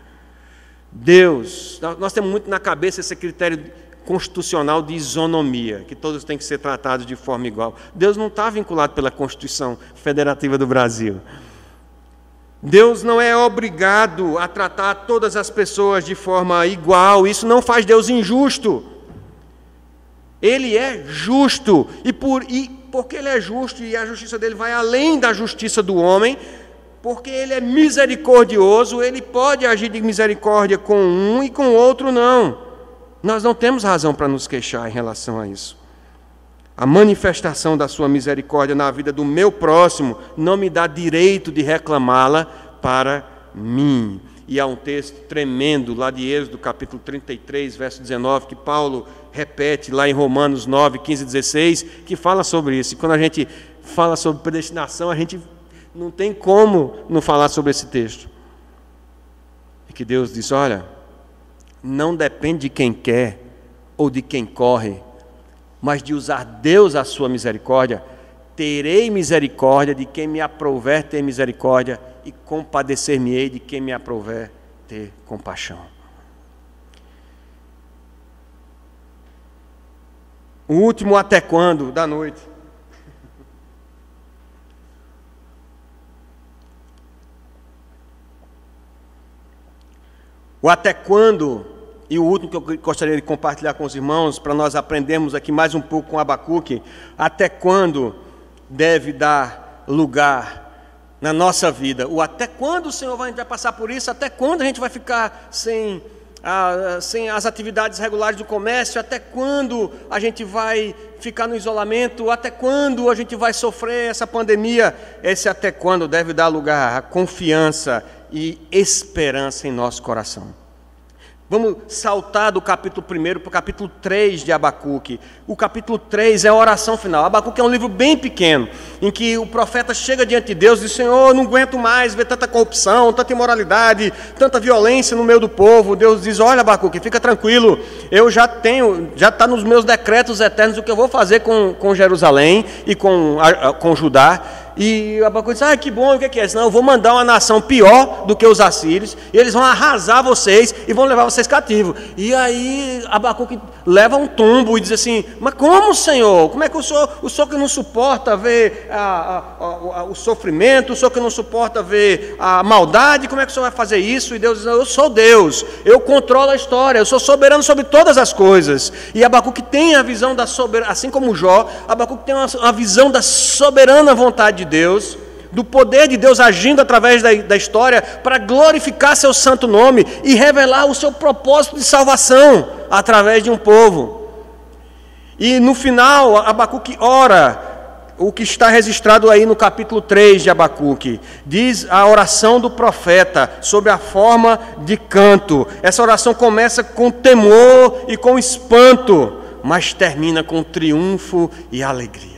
Deus, nós temos muito na cabeça esse critério constitucional de isonomia, que todos têm que ser tratados de forma igual. Deus não está vinculado pela Constituição Federativa do Brasil. Deus não é obrigado a tratar todas as pessoas de forma igual, isso não faz Deus injusto. Ele é justo, e porque Ele é justo e a justiça dele vai além da justiça do homem, porque Ele é misericordioso, Ele pode agir de misericórdia com um e com o outro não. Nós não temos razão para nos queixar em relação a isso. A manifestação da sua misericórdia na vida do meu próximo não me dá direito de reclamá-la para mim. E há um texto tremendo lá de Êxodo, capítulo 33, verso 19, que Paulo repete lá em Romanos 9, 15 e 16, que fala sobre isso. E quando a gente fala sobre predestinação, a gente não tem como não falar sobre esse texto. E que Deus diz, olha, não depende de quem quer ou de quem corre, mas de usar Deus a sua misericórdia. Terei misericórdia de quem me aprouver ter misericórdia e compadecer-me-ei de quem me aprouver ter compaixão. O último até quando da noite. O até quando, e o último que eu gostaria de compartilhar com os irmãos, para nós aprendermos aqui mais um pouco com Abacuque, até quando deve dar lugar na nossa vida. O até quando o Senhor vai passar por isso, até quando a gente vai ficar sem as atividades regulares do comércio, até quando a gente vai ficar no isolamento, até quando a gente vai sofrer essa pandemia. Esse até quando deve dar lugar a confiança e esperança em nosso coração. Vamos saltar do capítulo 1 para o capítulo 3 de Abacuque. O capítulo 3 é a oração final. Abacuque é um livro bem pequeno, em que o profeta chega diante de Deus e diz, Senhor, eu não aguento mais ver tanta corrupção, tanta imoralidade, tanta violência no meio do povo. Deus diz, olha Abacuque, fica tranquilo, eu já está nos meus decretos eternos o que eu vou fazer com Jerusalém e com Judá. E Abacuque diz, que bom, o que é? Senão eu vou mandar uma nação pior do que os assírios, e eles vão arrasar vocês e vão levar vocês cativos. E aí Abacuque leva um tombo e diz assim, mas como, Senhor? Como é que o Senhor que não suporta ver o sofrimento, o Senhor que não suporta ver a maldade, como é que o Senhor vai fazer isso? E Deus diz, eu sou Deus, eu controlo a história, eu sou soberano sobre todas as coisas. E Abacuque tem a visão da soberana, assim como Jó, Abacuque tem uma visão da soberana vontade de Deus, do poder de Deus agindo através da história para glorificar seu santo nome e revelar o seu propósito de salvação através de um povo. E no final, Abacuque ora, o que está registrado aí no capítulo 3 de Abacuque, diz a oração do profeta sobre a forma de canto. Essa oração começa com temor e com espanto, mas termina com triunfo e alegria.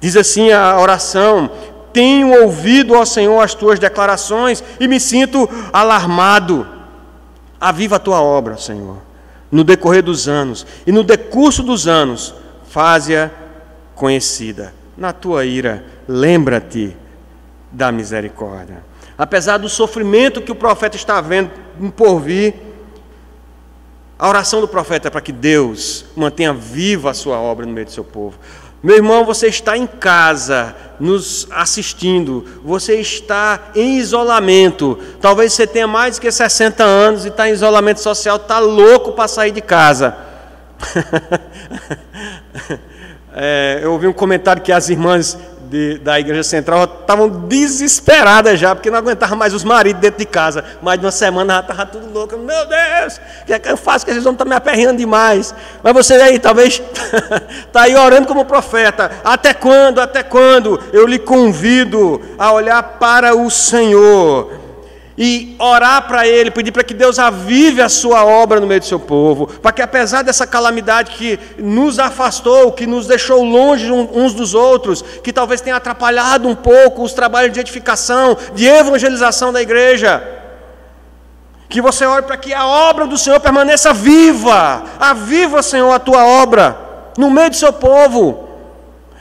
Diz assim a oração, tenho ouvido, ó Senhor, as tuas declarações e me sinto alarmado. Aviva a tua obra, Senhor, no decorrer dos anos, e no decurso dos anos, faze-a conhecida. Na tua ira, lembra-te da misericórdia. Apesar do sofrimento que o profeta está vendo por vir, a oração do profeta é para que Deus mantenha viva a sua obra no meio do seu povo. Meu irmão, você está em casa, nos assistindo, você está em isolamento, talvez você tenha mais de 60 anos e está em isolamento social, está louco para sair de casa. Eu ouvi um comentário que as irmãs da Igreja Central estavam desesperadas já, porque não aguentavam mais os maridos dentro de casa. Mais de uma semana já estava tudo louco. Meu Deus, o que é que eu faço? Que eles vão estar me aperreando demais. Mas você aí, talvez, está aí orando como profeta. Até quando? Até quando? Eu lhe convido a olhar para o Senhor e orar para Ele, pedir para que Deus avive a sua obra no meio do seu povo, para que apesar dessa calamidade que nos afastou, que nos deixou longe uns dos outros, que talvez tenha atrapalhado um pouco os trabalhos de edificação, de evangelização da igreja, que você ore para que a obra do Senhor permaneça viva. Aviva, Senhor, a tua obra no meio do seu povo.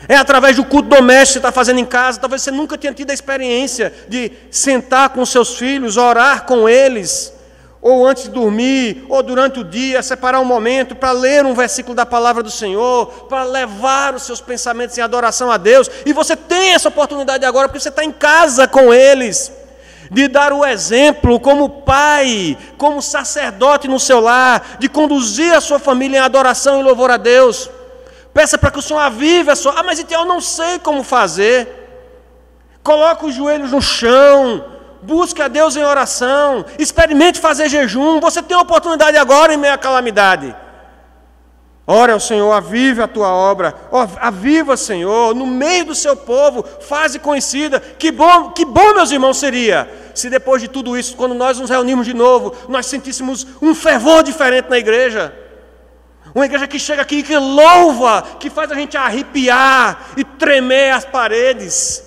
É através do culto doméstico que você está fazendo em casa. Talvez você nunca tenha tido a experiência de sentar com seus filhos, orar com eles, ou antes de dormir, ou durante o dia, separar um momento para ler um versículo da palavra do Senhor, para levar os seus pensamentos em adoração a Deus. E você tem essa oportunidade agora, porque você está em casa com eles, de dar o exemplo como pai, como sacerdote no seu lar, de conduzir a sua família em adoração e louvor a Deus. Peça para que o Senhor avive a sua... mas então eu não sei como fazer. Coloque os joelhos no chão, busque a Deus em oração, experimente fazer jejum. Você tem a oportunidade agora em meio à calamidade. Ore ao Senhor, avive a tua obra. Aviva, Senhor, no meio do seu povo, faze conhecida. Que bom, meus irmãos, seria se depois de tudo isso, quando nós nos reunimos de novo, nós sentíssemos um fervor diferente na igreja. Uma igreja que chega aqui, que louva, que faz a gente arrepiar e tremer as paredes.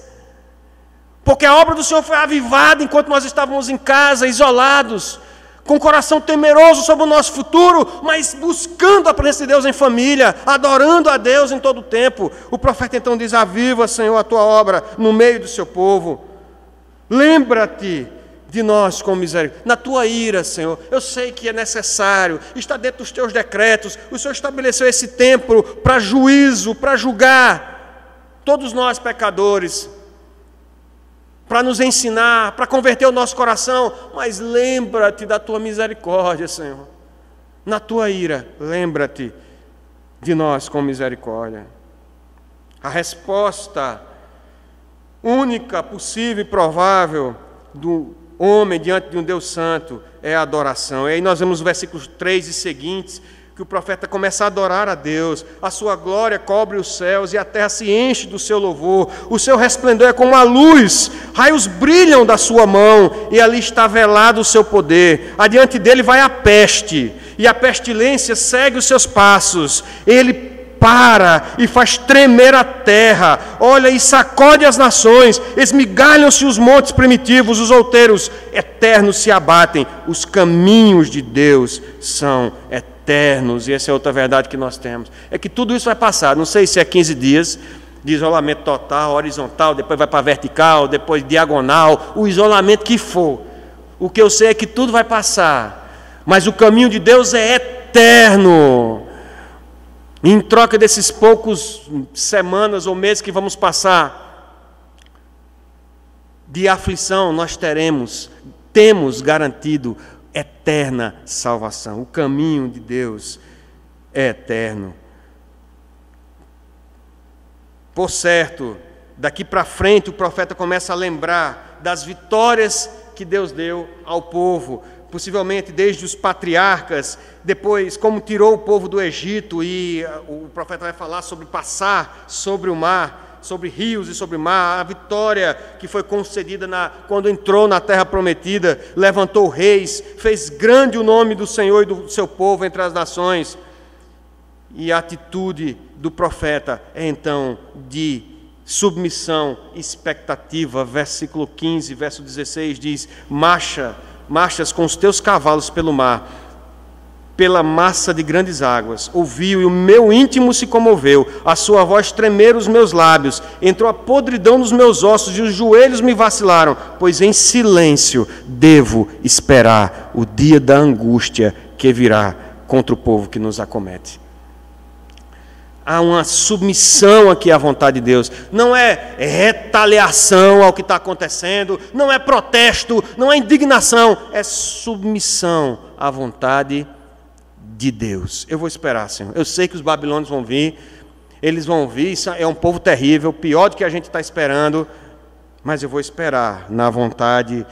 Porque a obra do Senhor foi avivada enquanto nós estávamos em casa, isolados, com o coração temeroso sobre o nosso futuro, mas buscando a presença de Deus em família, adorando a Deus em todo o tempo. O profeta então diz: aviva, Senhor, a tua obra no meio do seu povo. Lembra-te de nós com misericórdia. Na tua ira, Senhor, eu sei que é necessário, está dentro dos teus decretos. O Senhor estabeleceu esse tempo para juízo, para julgar todos nós pecadores, para nos ensinar, para converter o nosso coração. Mas lembra-te da tua misericórdia, Senhor. Na tua ira, lembra-te de nós com misericórdia. A resposta única, possível e provável do homem diante de um Deus santo é a adoração. E aí nós vemos os versículos 3 e seguintes, que o profeta começa a adorar a Deus. A sua glória cobre os céus e a terra se enche do seu louvor. O seu resplendor é como a luz, raios brilham da sua mão e ali está velado o seu poder. Adiante dele vai a peste e a pestilência segue os seus passos. Ele para e faz tremer a terra, olha e sacode as nações, esmigalham-se os montes primitivos, os outeiros eternos se abatem. Os caminhos de Deus são eternos, e essa é outra verdade que nós temos, é que tudo isso vai passar. Não sei se é 15 dias de isolamento total, horizontal, depois vai para vertical, depois diagonal, o isolamento que for. O que eu sei é que tudo vai passar, mas o caminho de Deus é eterno. Em troca desses poucos semanas ou meses que vamos passar de aflição, nós temos garantido eterna salvação. O caminho de Deus é eterno. Por certo, daqui para frente o profeta começa a lembrar das vitórias que Deus deu ao povo, possivelmente desde os patriarcas, depois como tirou o povo do Egito, e o profeta vai falar sobre passar sobre o mar, sobre rios e sobre o mar, a vitória que foi concedida quando entrou na terra prometida, levantou reis, fez grande o nome do Senhor e do seu povo entre as nações. E a atitude do profeta é então de submissão, expectativa. Versículo 15, verso 16 diz: marchas com os teus cavalos pelo mar, pela massa de grandes águas. Ouviu e o meu íntimo se comoveu, a sua voz tremeram os meus lábios, entrou a podridão nos meus ossos e os joelhos me vacilaram, pois em silêncio devo esperar o dia da angústia que virá contra o povo que nos acomete. Há uma submissão aqui à vontade de Deus. Não é retaliação ao que está acontecendo, não é protesto, não é indignação, é submissão à vontade de Deus. Eu vou esperar, Senhor. Eu sei que os babilônios vão vir, eles vão vir, isso é um povo terrível, pior do que a gente está esperando, mas eu vou esperar na vontade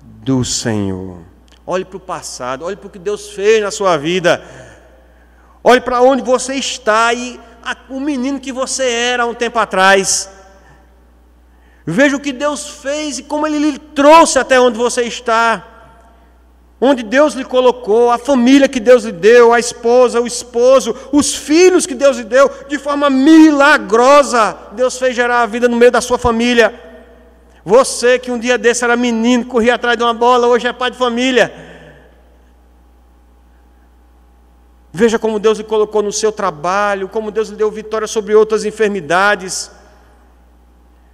do Senhor. Olhe para o passado, olhe para o que Deus fez na sua vida, olhe para onde você está e o menino que você era há um tempo atrás. Veja o que Deus fez e como Ele lhe trouxe até onde você está, onde Deus lhe colocou, a família que Deus lhe deu, a esposa, o esposo, os filhos que Deus lhe deu, de forma milagrosa. Deus fez gerar a vida no meio da sua família. Você que um dia desse era menino, corria atrás de uma bola, hoje é pai de família. Veja como Deus lhe colocou no seu trabalho, como Deus lhe deu vitória sobre outras enfermidades,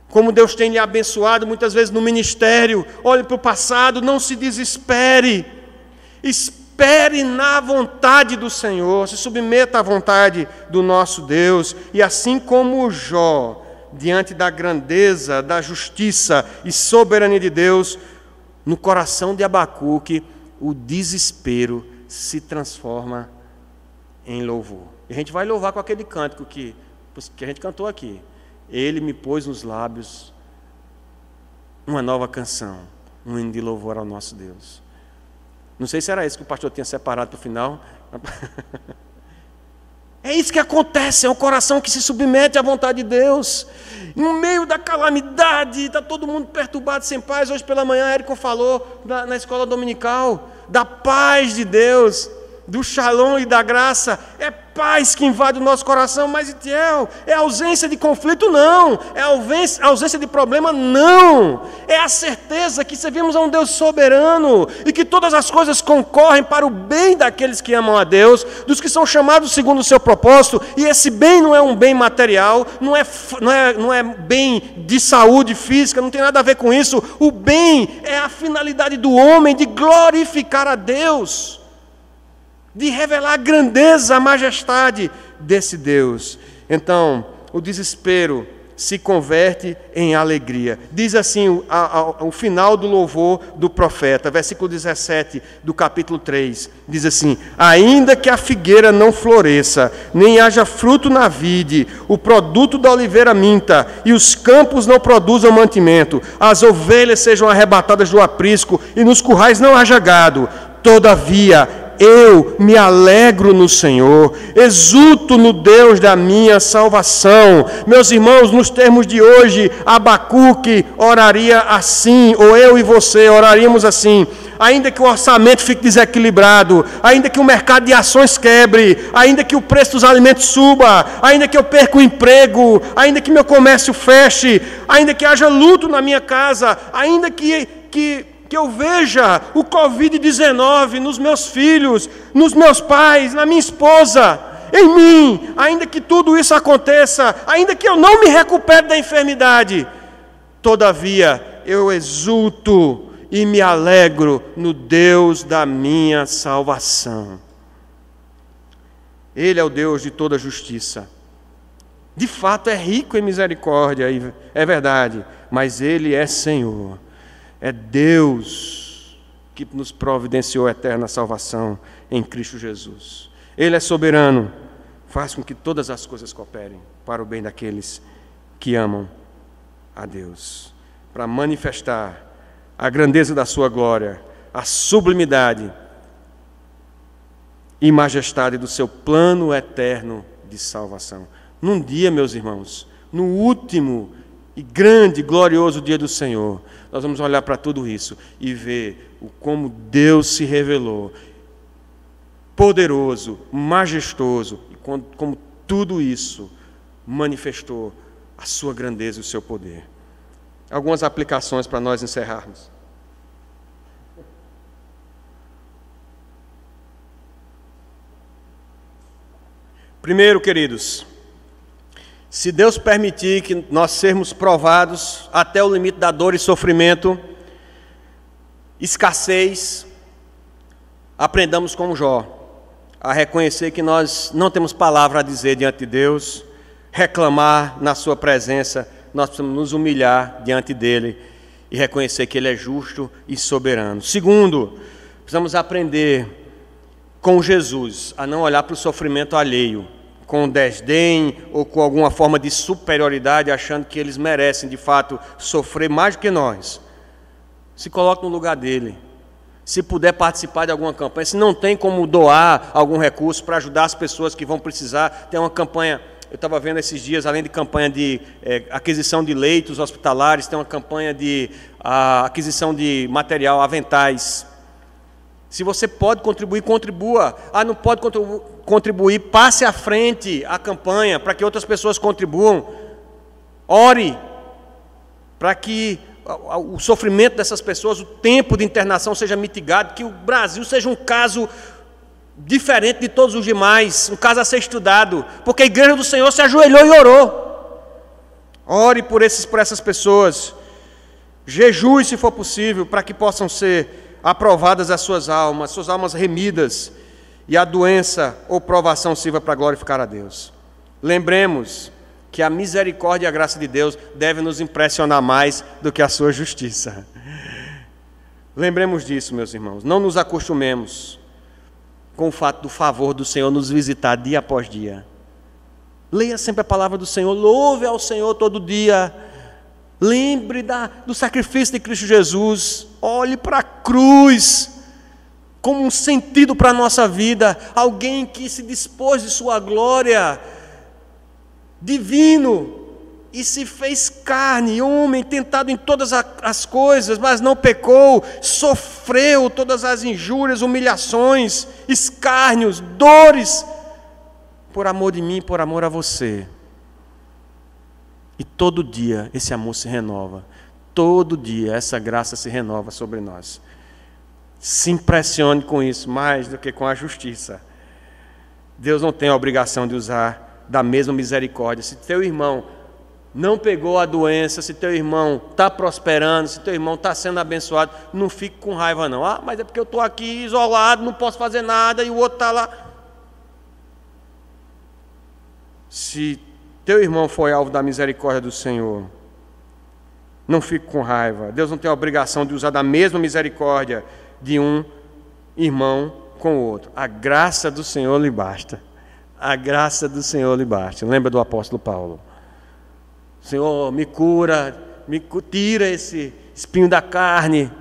como Deus tem lhe abençoado muitas vezes no ministério. Olhe para o passado, não se desespere, espere na vontade do Senhor, se submeta à vontade do nosso Deus, e assim como Jó, diante da grandeza, da justiça e soberania de Deus, no coração de Abacuque, o desespero se transforma em louvor. E a gente vai louvar com aquele cântico que a gente cantou aqui. Ele me pôs nos lábios uma nova canção, um hino de louvor ao nosso Deus. Não sei se era isso que o pastor tinha separado para o final. É isso que acontece, é um coração que se submete à vontade de Deus. No meio da calamidade, está todo mundo perturbado, sem paz. Hoje pela manhã, Érico falou na escola dominical da paz de Deus, do shalom e da graça. É paz que invade o nosso coração, mas Itiel, é ausência de conflito? Não. É ausência de problema? Não. É a certeza que servimos a um Deus soberano e que todas as coisas concorrem para o bem daqueles que amam a Deus, dos que são chamados segundo o seu propósito. E esse bem não é um bem material, não é bem de saúde física, não tem nada a ver com isso. O bem é a finalidade do homem de glorificar a Deus, de revelar a grandeza, a majestade desse Deus. Então, o desespero se converte em alegria. Diz assim o final do louvor do profeta, versículo 17 do capítulo 3, diz assim: ainda que a figueira não floresça, nem haja fruto na vide, o produto da oliveira minta, e os campos não produzam mantimento, as ovelhas sejam arrebatadas do aprisco, e nos currais não haja gado, todavia eu me alegro no Senhor, exulto no Deus da minha salvação. Meus irmãos, nos termos de hoje, Abacuque oraria assim, ou eu e você oraríamos assim: ainda que o orçamento fique desequilibrado, ainda que o mercado de ações quebre, ainda que o preço dos alimentos suba, ainda que eu perca o emprego, ainda que meu comércio feche, ainda que haja luto na minha casa, ainda que eu veja o Covid-19 nos meus filhos, nos meus pais, na minha esposa, em mim, ainda que tudo isso aconteça, ainda que eu não me recupere da enfermidade, todavia eu exulto e me alegro no Deus da minha salvação. Ele é o Deus de toda justiça. De fato é rico em misericórdia, é verdade, mas Ele é Senhor. É Deus que nos providenciou a eterna salvação em Cristo Jesus. Ele é soberano, faz com que todas as coisas cooperem para o bem daqueles que amam a Deus, para manifestar a grandeza da sua glória, a sublimidade e majestade do seu plano eterno de salvação. Num dia, meus irmãos, no último e grande, glorioso dia do Senhor, nós vamos olhar para tudo isso e ver como Deus se revelou, poderoso, majestoso, e como tudo isso manifestou a sua grandeza e o seu poder. Algumas aplicações para nós encerrarmos. Primeiro, queridos, se Deus permitir que nós sermos provados até o limite da dor e sofrimento, escassez, aprendamos com Jó a reconhecer que nós não temos palavra a dizer diante de Deus, reclamar na sua presença, nós precisamos nos humilhar diante dele e reconhecer que ele é justo e soberano. Segundo, precisamos aprender com Jesus, a não olhar para o sofrimento alheio, com desdém ou com alguma forma de superioridade, achando que eles merecem, de fato, sofrer mais do que nós. Se coloque no lugar dele. Se puder participar de alguma campanha, se não tem como doar algum recurso para ajudar as pessoas que vão precisar, tem uma campanha, eu estava vendo esses dias, além de campanha de aquisição de leitos hospitalares, tem uma campanha de aquisição de material, aventais. Se você pode contribuir, contribua. Não pode contribuir, passe à frente a campanha para que outras pessoas contribuam. Ore para que o sofrimento dessas pessoas, o tempo de internação seja mitigado, que o Brasil seja um caso diferente de todos os demais, um caso a ser estudado, porque a igreja do Senhor se ajoelhou e orou. Ore por essas pessoas. Jejue, se for possível, para que possam ser aprovadas as suas almas remidas, e a doença ou provação sirva para glorificar a Deus. Lembremos que a misericórdia e a graça de Deus devem nos impressionar mais do que a sua justiça. Lembremos disso, meus irmãos. Não nos acostumemos com o fato do favor do Senhor nos visitar dia após dia. Leia sempre a palavra do Senhor, louve ao Senhor todo dia. Lembre do sacrifício de Cristo Jesus. Olhe para a cruz como um sentido para a nossa vida. Alguém que se dispôs de sua glória, divino, e se fez carne, homem, tentado em todas as coisas, mas não pecou, sofreu todas as injúrias, humilhações, escárnios, dores, por amor de mim, por amor a você. E todo dia esse amor se renova, todo dia essa graça se renova sobre nós. Se impressione com isso mais do que com a justiça. Deus não tem a obrigação de usar da mesma misericórdia. Se teu irmão não pegou a doença, se teu irmão está prosperando, se teu irmão está sendo abençoado, não fique com raiva não. Mas é porque eu estou aqui isolado, não posso fazer nada, e o outro está lá. Se teu irmão foi alvo da misericórdia do Senhor, não fique com raiva. Deus não tem a obrigação de usar da mesma misericórdia de um irmão com o outro. A graça do Senhor lhe basta. A graça do Senhor lhe basta. Lembra do apóstolo Paulo? Senhor, me cura, tira esse espinho da carne,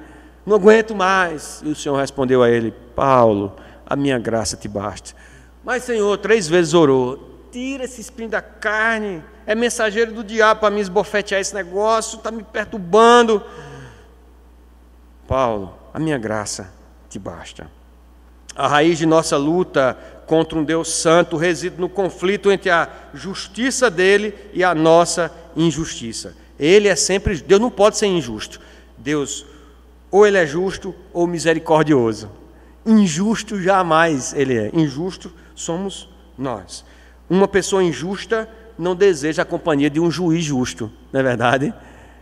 não aguento mais. E o Senhor respondeu a ele: Paulo, a minha graça te basta. Mas Senhor, 3 vezes orou: tira esse espinho da carne, é mensageiro do diabo para me esbofetear esse negócio, está me perturbando. Paulo, a minha graça te basta. A raiz de nossa luta contra um Deus santo reside no conflito entre a justiça dele e a nossa injustiça. Ele é sempre, Deus não pode ser injusto. Deus, ou ele é justo ou misericordioso. Injusto jamais ele é. Injusto somos nós. Uma pessoa injusta não deseja a companhia de um juiz justo, não é verdade?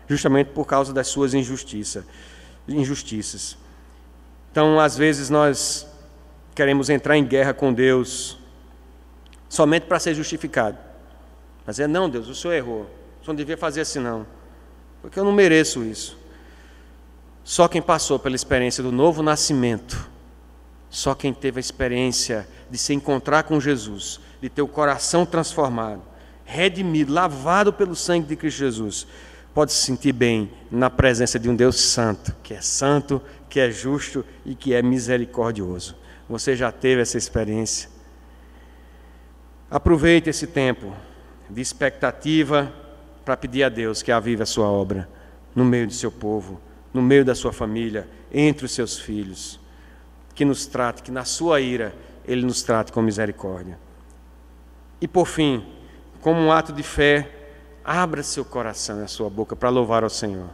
Justamente por causa das suas injustiças. Então, às vezes, nós queremos entrar em guerra com Deus somente para ser justificado. Dizer: não, Deus, o Senhor errou. O Senhor não devia fazer assim, não. Porque eu não mereço isso. Só quem passou pela experiência do novo nascimento, só quem teve a experiência de se encontrar com Jesus, de ter o coração transformado, redimido, lavado pelo sangue de Cristo Jesus, pode se sentir bem na presença de um Deus santo, que é justo e que é misericordioso. Você já teve essa experiência? Aproveite esse tempo de expectativa para pedir a Deus que avive a sua obra no meio do seu povo, no meio da sua família, entre os seus filhos. Que nos trate, que na sua ira Ele nos trate com misericórdia. E por fim, como um ato de fé, abra seu coração e a sua boca para louvar ao Senhor.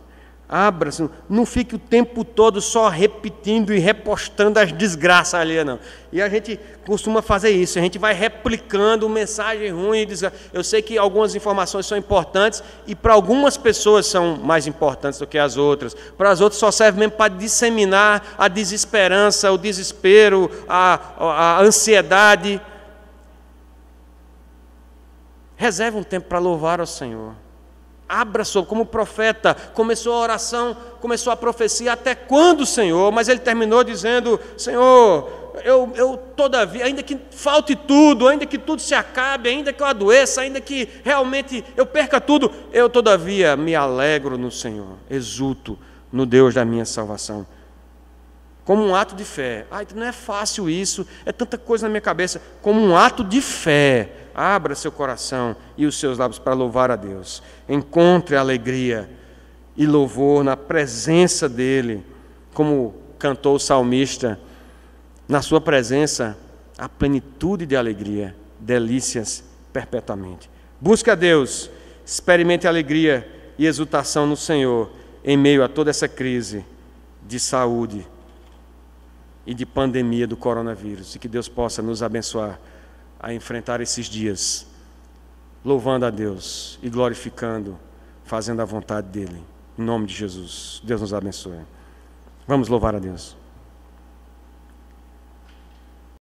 Abra-se, não fique o tempo todo só repetindo e repostando as desgraças alheias, não. E a gente costuma fazer isso, a gente vai replicando mensagem ruim. Eu sei que algumas informações são importantes e para algumas pessoas são mais importantes do que as outras. Para as outras só serve mesmo para disseminar a desesperança, o desespero, a ansiedade. Reserve um tempo para louvar ao Senhor. Abra como profeta, começou a oração, começou a profecia: até quando, Senhor? Mas ele terminou dizendo: Senhor, todavia, ainda que falte tudo, ainda que tudo se acabe, ainda que eu adoeça, ainda que realmente eu perca tudo, eu todavia me alegro no Senhor, exulto no Deus da minha salvação. Como um ato de fé. Não é fácil isso, é tanta coisa na minha cabeça. Como um ato de fé, abra seu coração e os seus lábios para louvar a Deus. Encontre alegria e louvor na presença dEle, como cantou o salmista. Na sua presença, a plenitude de alegria, delícias perpetuamente. Busque a Deus, experimente alegria e exultação no Senhor, em meio a toda essa crise de saúde e de pandemia do coronavírus, e que Deus possa nos abençoar a enfrentar esses dias, louvando a Deus e glorificando, fazendo a vontade dEle. Em nome de Jesus, Deus nos abençoe. Vamos louvar a Deus.